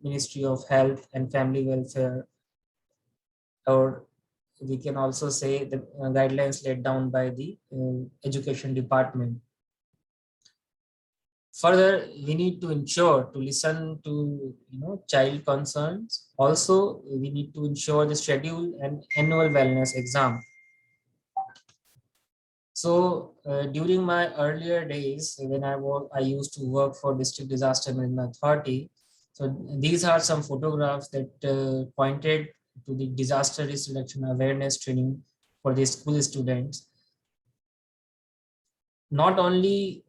Ministry of Health and Family Welfare, or we can also say the guidelines laid down by the Education Department. Further, we need to ensure to listen to child concerns. Also, we need to ensure the schedule and annual wellness exam. So during my earlier days, when I used to work for District Disaster Management Authority. So these are some photographs that pointed to the disaster risk reduction awareness training for the school students. Not only,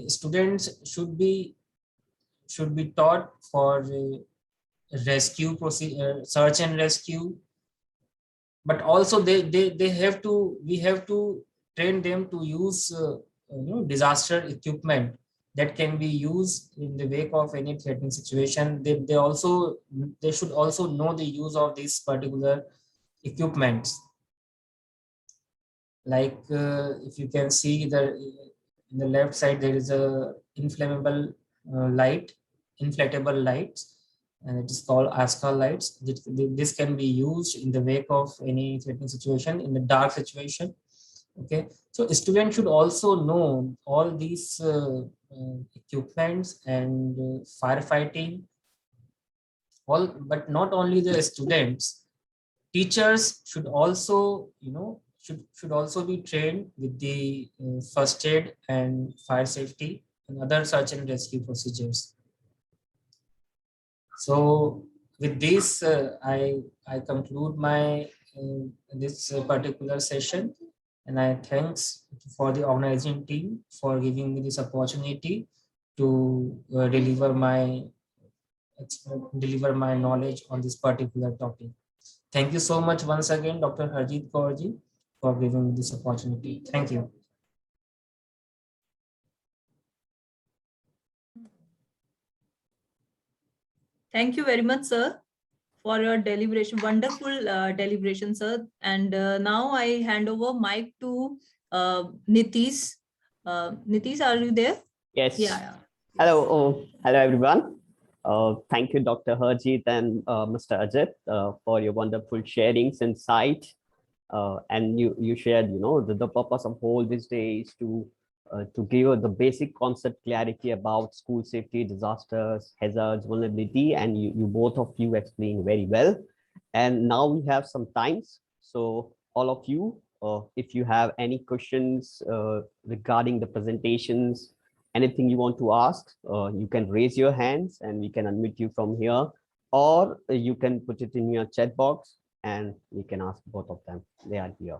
students should be taught for rescue procedure, search and rescue, but also we have to train them to use disaster equipment that can be used in the wake of any threatening situation. They should also know the use of these particular equipments. Like if you can see in the left side, there is a inflammable inflatable lights, and it is called ASCA lights. This can be used in the wake of any threatening situation, in the dark situation. Okay, so students should also know all these equipments and firefighting. But not only the students, teachers should also should also be trained with the first aid and fire safety and other search and rescue procedures. So with this, I conclude my this particular session, and I thanks for the organizing team for giving me this opportunity to deliver my knowledge on this particular topic. Thank you so much once again, Dr. Harjeet Kaurji, for giving me this opportunity. Thank you. Thank you very much, sir, for your deliberation, wonderful deliberation, sir. And now I hand over mic to Nitish. Nitish, are you there? Yes. Yeah. Hello. Hello, everyone. Thank you, Dr. Harjeet and Mr. Ajit, for your wonderful sharings, insight. And you shared, the purpose of all these days to give the basic concept clarity about school safety, disasters, hazards, vulnerability, and you both of you explained very well. And now we have some times. So all of you, if you have any questions regarding the presentations, anything you want to ask, you can raise your hands and we can unmute you from here, or you can put it in your chat box and we can ask both of them. They are here.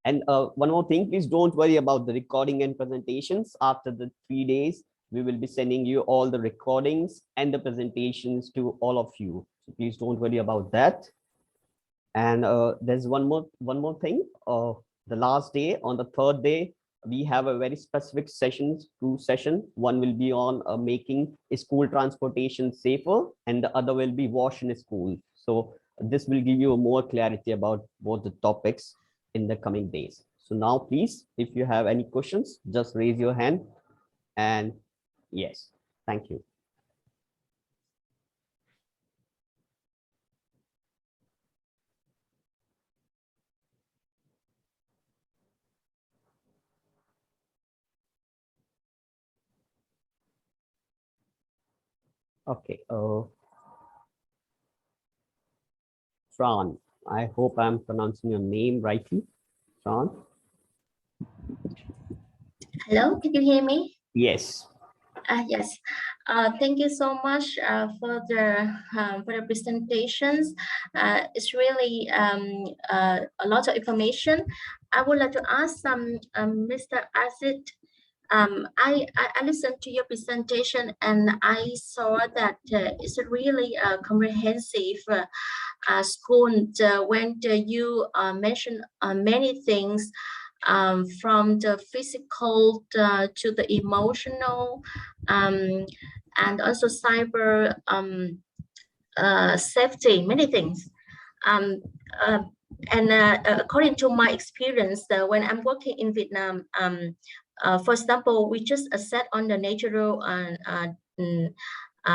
And one more thing, please don't worry about the recording and presentations. After the 3 days, we will be sending you all the recordings and the presentations to all of you. So please don't worry about that. And there's one more thing. The last day, on the 3rd day, we have a very specific two sessions. One will be on making school transportation safer, and the other will be wash in school. So this will give you more clarity about both the topics in the coming days. So now, please, if you have any questions, just raise your hand. And yes, thank you. Okay. Fran, I hope I'm pronouncing your name rightly. Fran. Hello, can you hear me? Yes. Yes. Thank you so much for the presentations. It's really a lot of information. I would like to ask Mr. Asit. I listened to your presentation and I saw that it's a really comprehensive school when you mentioned many things from the physical to the emotional and also cyber safety, many things. According to my experience, when I'm working in Vietnam, for example, we just assess on the natural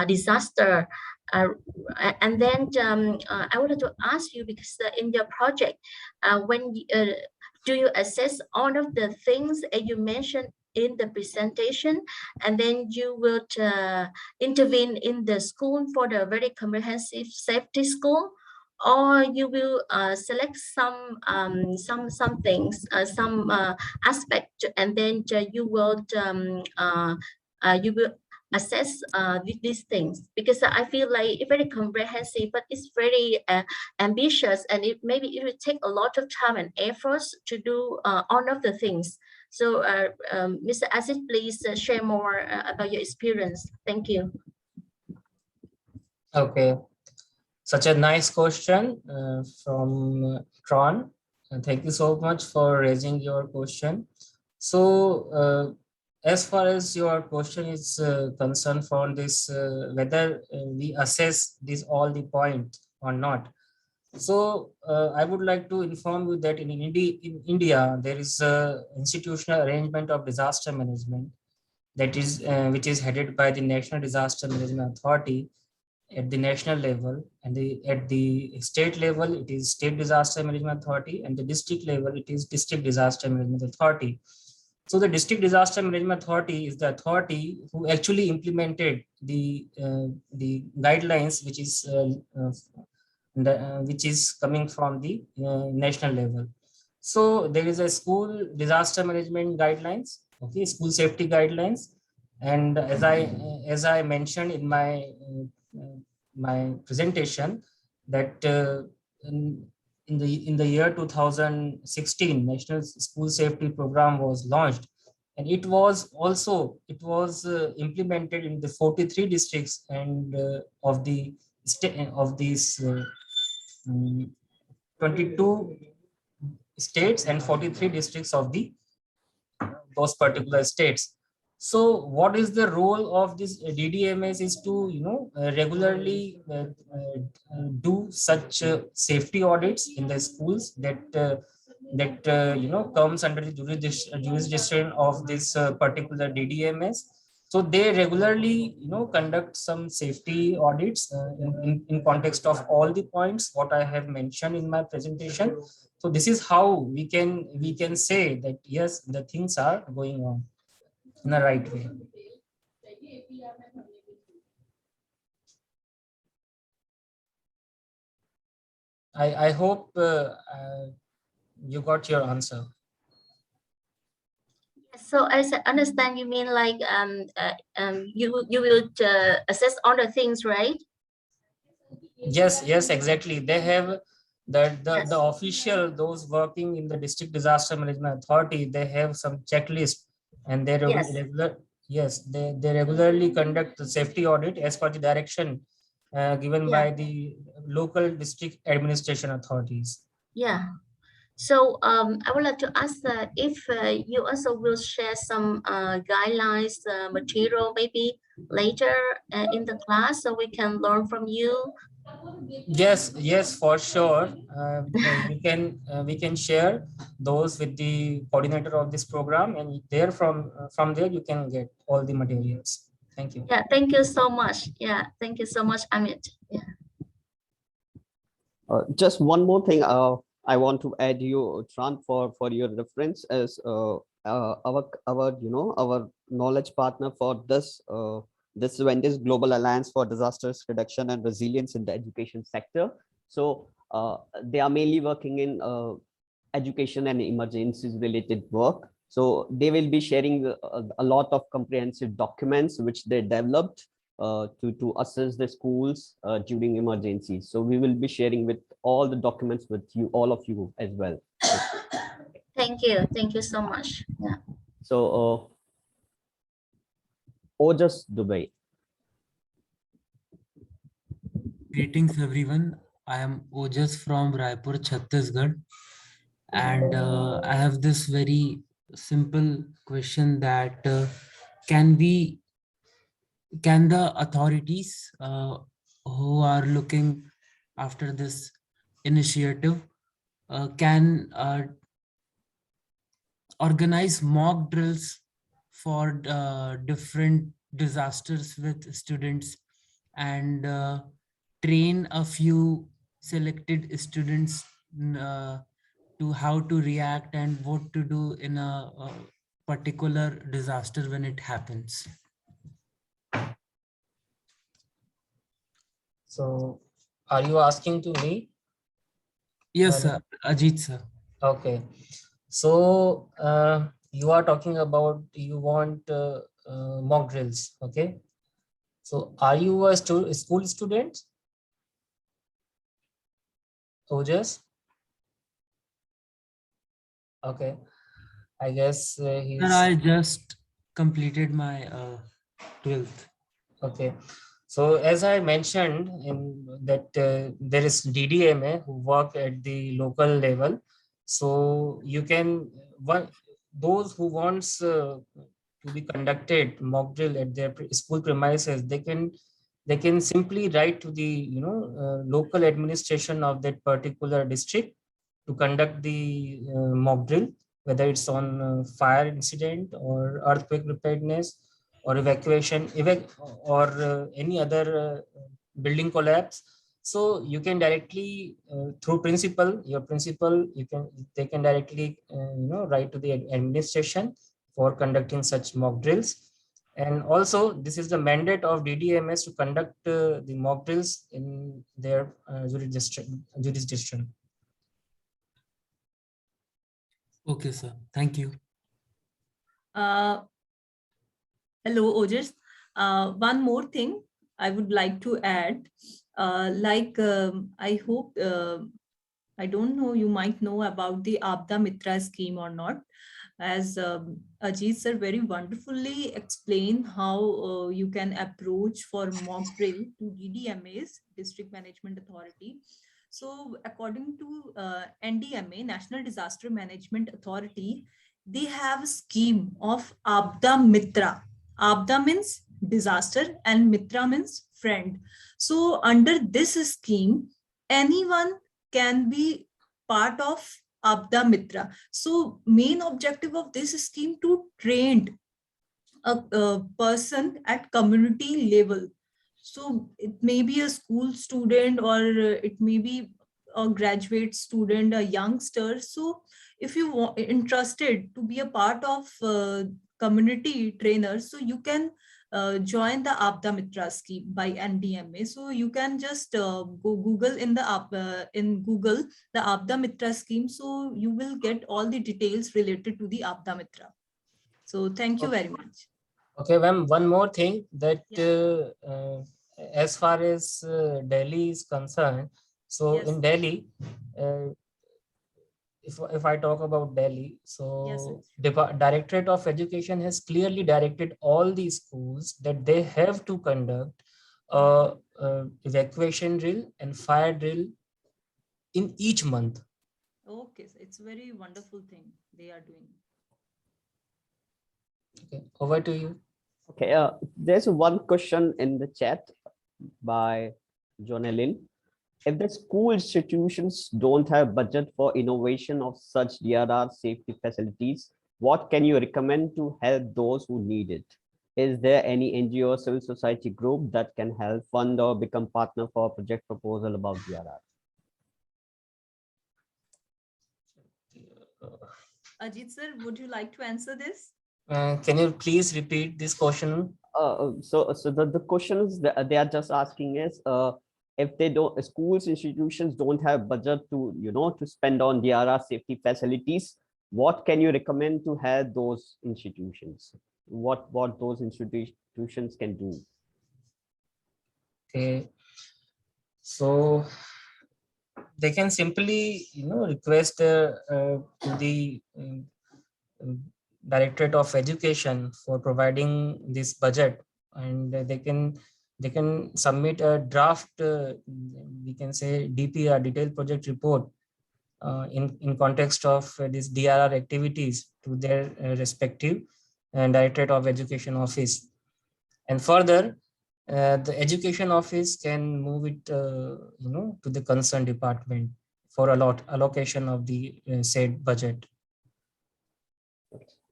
disaster. And then I wanted to ask you, because in your project, when do you assess all of the things that you mentioned in the presentation, and then you will intervene in the school for the very comprehensive safety school, or you will select some things, some aspect, and then you will assess these things? Because I feel like it's very comprehensive, but it's very ambitious, and maybe it will take a lot of time and efforts to do all of the things. So Mr. Asit, please share more about your experience. Thank you. Okay, such a nice question from Tron. Thank you so much for raising your question. So as far as your question is concerned for this, whether we assess all the point or not. So I would like to inform you that in India, there is a institutional arrangement of disaster management that is which is headed by the National Disaster Management Authority at the national level, and at the state level it is State Disaster Management Authority, and the district level it is District Disaster Management Authority. So the District Disaster Management Authority is the authority who actually implemented the guidelines which is coming from the national level. So there is a school disaster management guidelines, okay, school safety guidelines, and as I mentioned in my presentation, that in the year 2016, National School Safety Program was launched, And it was also implemented in the 43 districts and of the state of these 22 states and 43 districts of the those particular states. So what is the role of this DDMS is to, regularly do such safety audits in the schools that comes under the jurisdiction of this particular DDMS. So they regularly, conduct some safety audits in context of all the points what I have mentioned in my presentation. So this is how we can say that yes, the things are going on in the right way. I hope you got your answer. So as I understand, you mean like you will assess all the things, right? Yes, exactly. They have the Yes. official, those working in the district disaster management authority, they have some checklist, and they Yes. they regularly conduct the safety audit as per the direction given Yeah. by the local district administration authorities. Yeah. So I would like to ask if you also will share some guidelines material maybe later in the class so we can learn from you. Yes, for sure. We can share those with the coordinator of this program, and there from there you can get all the materials. Thank you. Yeah, thank you so much. Yeah, thank you so much, Amit. Yeah. Just one more thing I want to add you, Tran, for your reference as our knowledge partner for this event is Global Alliance for Disasters Reduction and Resilience in the Education Sector. So they are mainly working in education and emergencies related work. So they will be sharing a lot of comprehensive documents which they developed to assess the schools during emergencies. So we will be sharing with all the documents with you, all of you as well. Thank you so much. Yeah. So Ojas Dubai. Greetings everyone. I am Ojas from Raipur, Chhattisgarh, and I have this very simple question that can the authorities who are looking after this initiative can organize mock drills for different disasters with students and train a few selected students to how to react and what to do in a particular disaster when it happens. So are you asking to me? Yes, sir. Ajit, sir. Okay. So you are talking about you want mock drills. Okay. So are you a school student? Ojas? Okay. I guess Sir, he's I just completed my 12th. okay. So as I mentioned in that there is DDMA who work at the local level. So you can those who wants to be conducted mock drill at their school premises, they can simply write to the local administration of that particular district to conduct the mock drill, whether it's on fire incident or earthquake preparedness or evacuation or any other building collapse. So you can directly through your principal, they can directly write to the administration for conducting such mock drills. And also this is the mandate of DDMS to conduct the mock drills in their jurisdiction. Okay, sir. Thank you. Hello, Ojas. One more thing I would like to add. I hope, I don't know, you might know about the Abda Mitra scheme or not. as Ajit sir very wonderfully explained how you can approach for mock drill to DDMA's, District Management Authority. So according to NDMA, National Disaster Management Authority, they have a scheme of Abda Mitra. Abda means disaster and Mitra means friend. So under this scheme, anyone can be part of Abda Mitra. So main objective of this scheme to train a person at community level. So it may be a school student or it may be a graduate student, a youngster. So if you want interested to be a part of community trainers, so you can join the Abda Mitra scheme by NDMA. So you can just go Google in Google the Abda Mitra scheme. So you will get all the details related to the Abda Mitra. So thank you very much. Okay, ma'am, one more thing that Yeah. as far as Delhi is concerned, so Yes. in Delhi, if I talk about Delhi, so Directorate of Education has clearly directed all the schools that they have to conduct evacuation drill and fire drill in each month. Okay, so it's a very wonderful thing they are doing. Okay, over to you. Okay, there's one question in the chat by Jonelyn. If the school institutions don't have budget for innovation of such DRR safety facilities, what can you recommend to help those who need it? Is there any NGO or civil society group that can help fund or become partner for a project proposal about DRR? Ajit sir, would you like to answer this? Can you please repeat this question? So the question is that they are just asking is if they don't, schools, institutions don't have budget to, to spend on DRR safety facilities, what can you recommend to help those institutions? What those institutions can do? Okay, so they can simply, request to the Directorate of Education for providing this budget, and they can submit a draft, we can say DPR, detailed project report, in context of this DRR activities to their respective Directorate of Education office. And further, the education office can move it, to the concerned department for allocation of the said budget.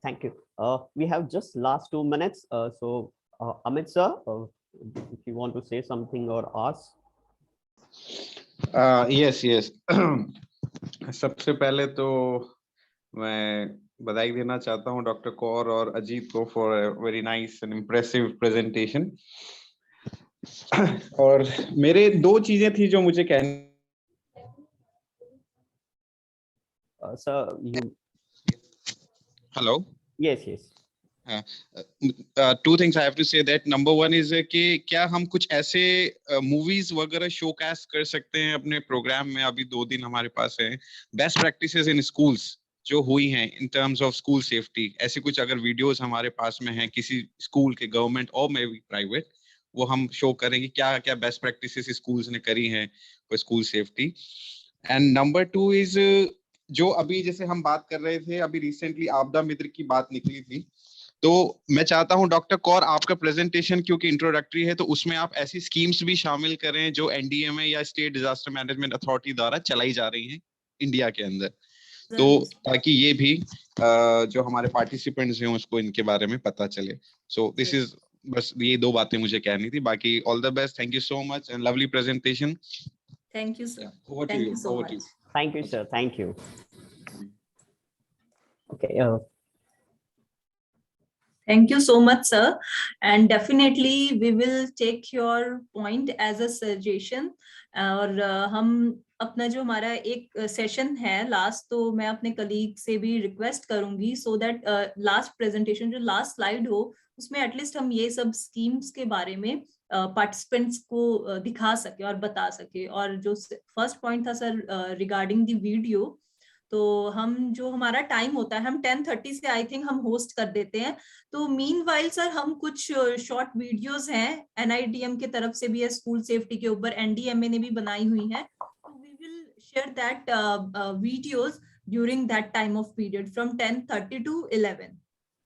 Thank you. We have just last 2 minutes. So Amit sir, if you want to say something or ask. Yes. सबसे पहले तो मैं बधाई देना चाहता हूं doctor Kaur और अजीत को for a very nice and impressive presentation. और मेरे दो चीजें थी जो मुझे कहनी। Sir, Hello. Yes. Two things I have to say that number one is कि क्या हम कुछ ऐसे movies वगैरह showcase कर सकते हैं अपने प्रोग्राम में? अभी 2 दिन हमारे पास है best practices in schools जो हुई हैं in terms of school safety, ऐसे कुछ अगर वीडियोस हमारे पास में हैं किसी स्कूल के गवर्नमेंट और मे भी प्राइवेट, वो हम शो करेंगे क्या क्या बेस्ट प्रैक्टिसेस स्कूल्स ने करी हैं for school safety. And number 2 is जो अभी जैसे हम बात कर रहे थे, अभी रिसेंटली आपदा मित्र की बात निकली थी, तो मैं चाहता हूं डॉक्टर कौर आपका प्रेजेंटेशन क्योंकि इंट्रोडक्टरी है तो उसमें आप ऐसी स्कीम्स भी शामिल करें जो एनडीएमए या स्टेट डिजास्टर मैनेजमेंट अथॉरिटी द्वारा चलाई जा रही हैं इंडिया के अंदर, तो ताकि ये भी जो हमारे पार्टिसिपेंट्स हैं उसको इनके बारे में पता चले। सो दिस इज बस ये 2 बातें मुझे कहनी थी, बाकी all the best, thank you so much and lovely presentation. Thank you sir. Thank you so much. Thank you sir, thank you. Okay. Thank you so much sir, and definitely we will take your point as a suggestion। और हम अपना जो हमारा एक session है last, तो मैं अपने कलीग से भी रिक्वेस्ट करूंगी सो दैट लास्ट प्रेजेंटेशन जो लास्ट स्लाइड हो उसमें एटलीस्ट हम ये सब स्कीम्स के बारे में पार्टिसिपेंट्स को दिखा सके और बता सके। और जो फर्स्ट पॉइंट था सर रिगार्डिंग द वीडियो, तो हम जो हमारा टाइम होता है हम 10:30 से आई थिंक हम होस्ट कर देते हैं. तो मीनवाइल सर हम कुछ शॉर्ट वीडियोस हैं NITM की तरफ से भी है स्कूल सेफ्टी के ऊपर, NDMA ने भी बनाई हुई है. तो we will share that videos during that time of period from 10:30 to 11.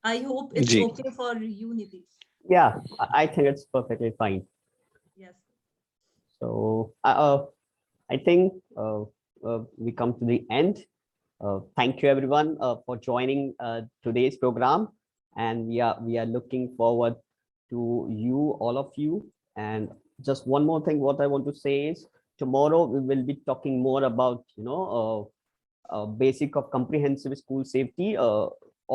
I hope it's Ji. okay for you, Nitish. Yeah, I think it's perfectly fine. Yes. So I think we come to the end. Thank you everyone for joining today's program, and we are looking forward to you, all of you. And just one more thing, what I want to say is tomorrow we will be talking more about basic of comprehensive school safety.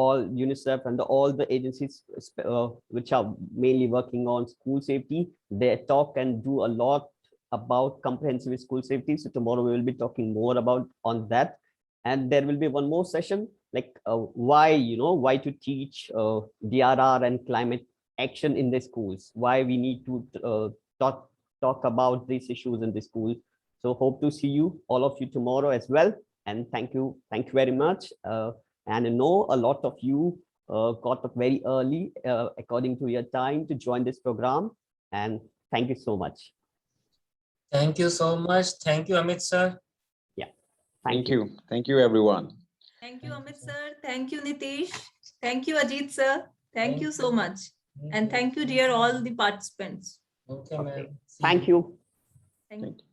All UNICEF and all the agencies which are mainly working on school safety, they talk and do a lot about comprehensive school safety. So tomorrow we will be talking more about on that, and there will be one more session like why to teach DRR and climate action in the schools, why we need to talk about these issues in the school. So hope to see you, all of you, tomorrow as well. And thank you very much. And I know a lot of you got up very early according to your time to join this program, and thank you so much. Thank you so much. Thank you, Amit sir. Thank you. Thank you, everyone. Thank you, Amit sir. Thank you, Nitish. Thank you, Ajit sir. Thank you so much. And thank you, dear all the participants. Okay, ma'am. See Thank you. Thank you.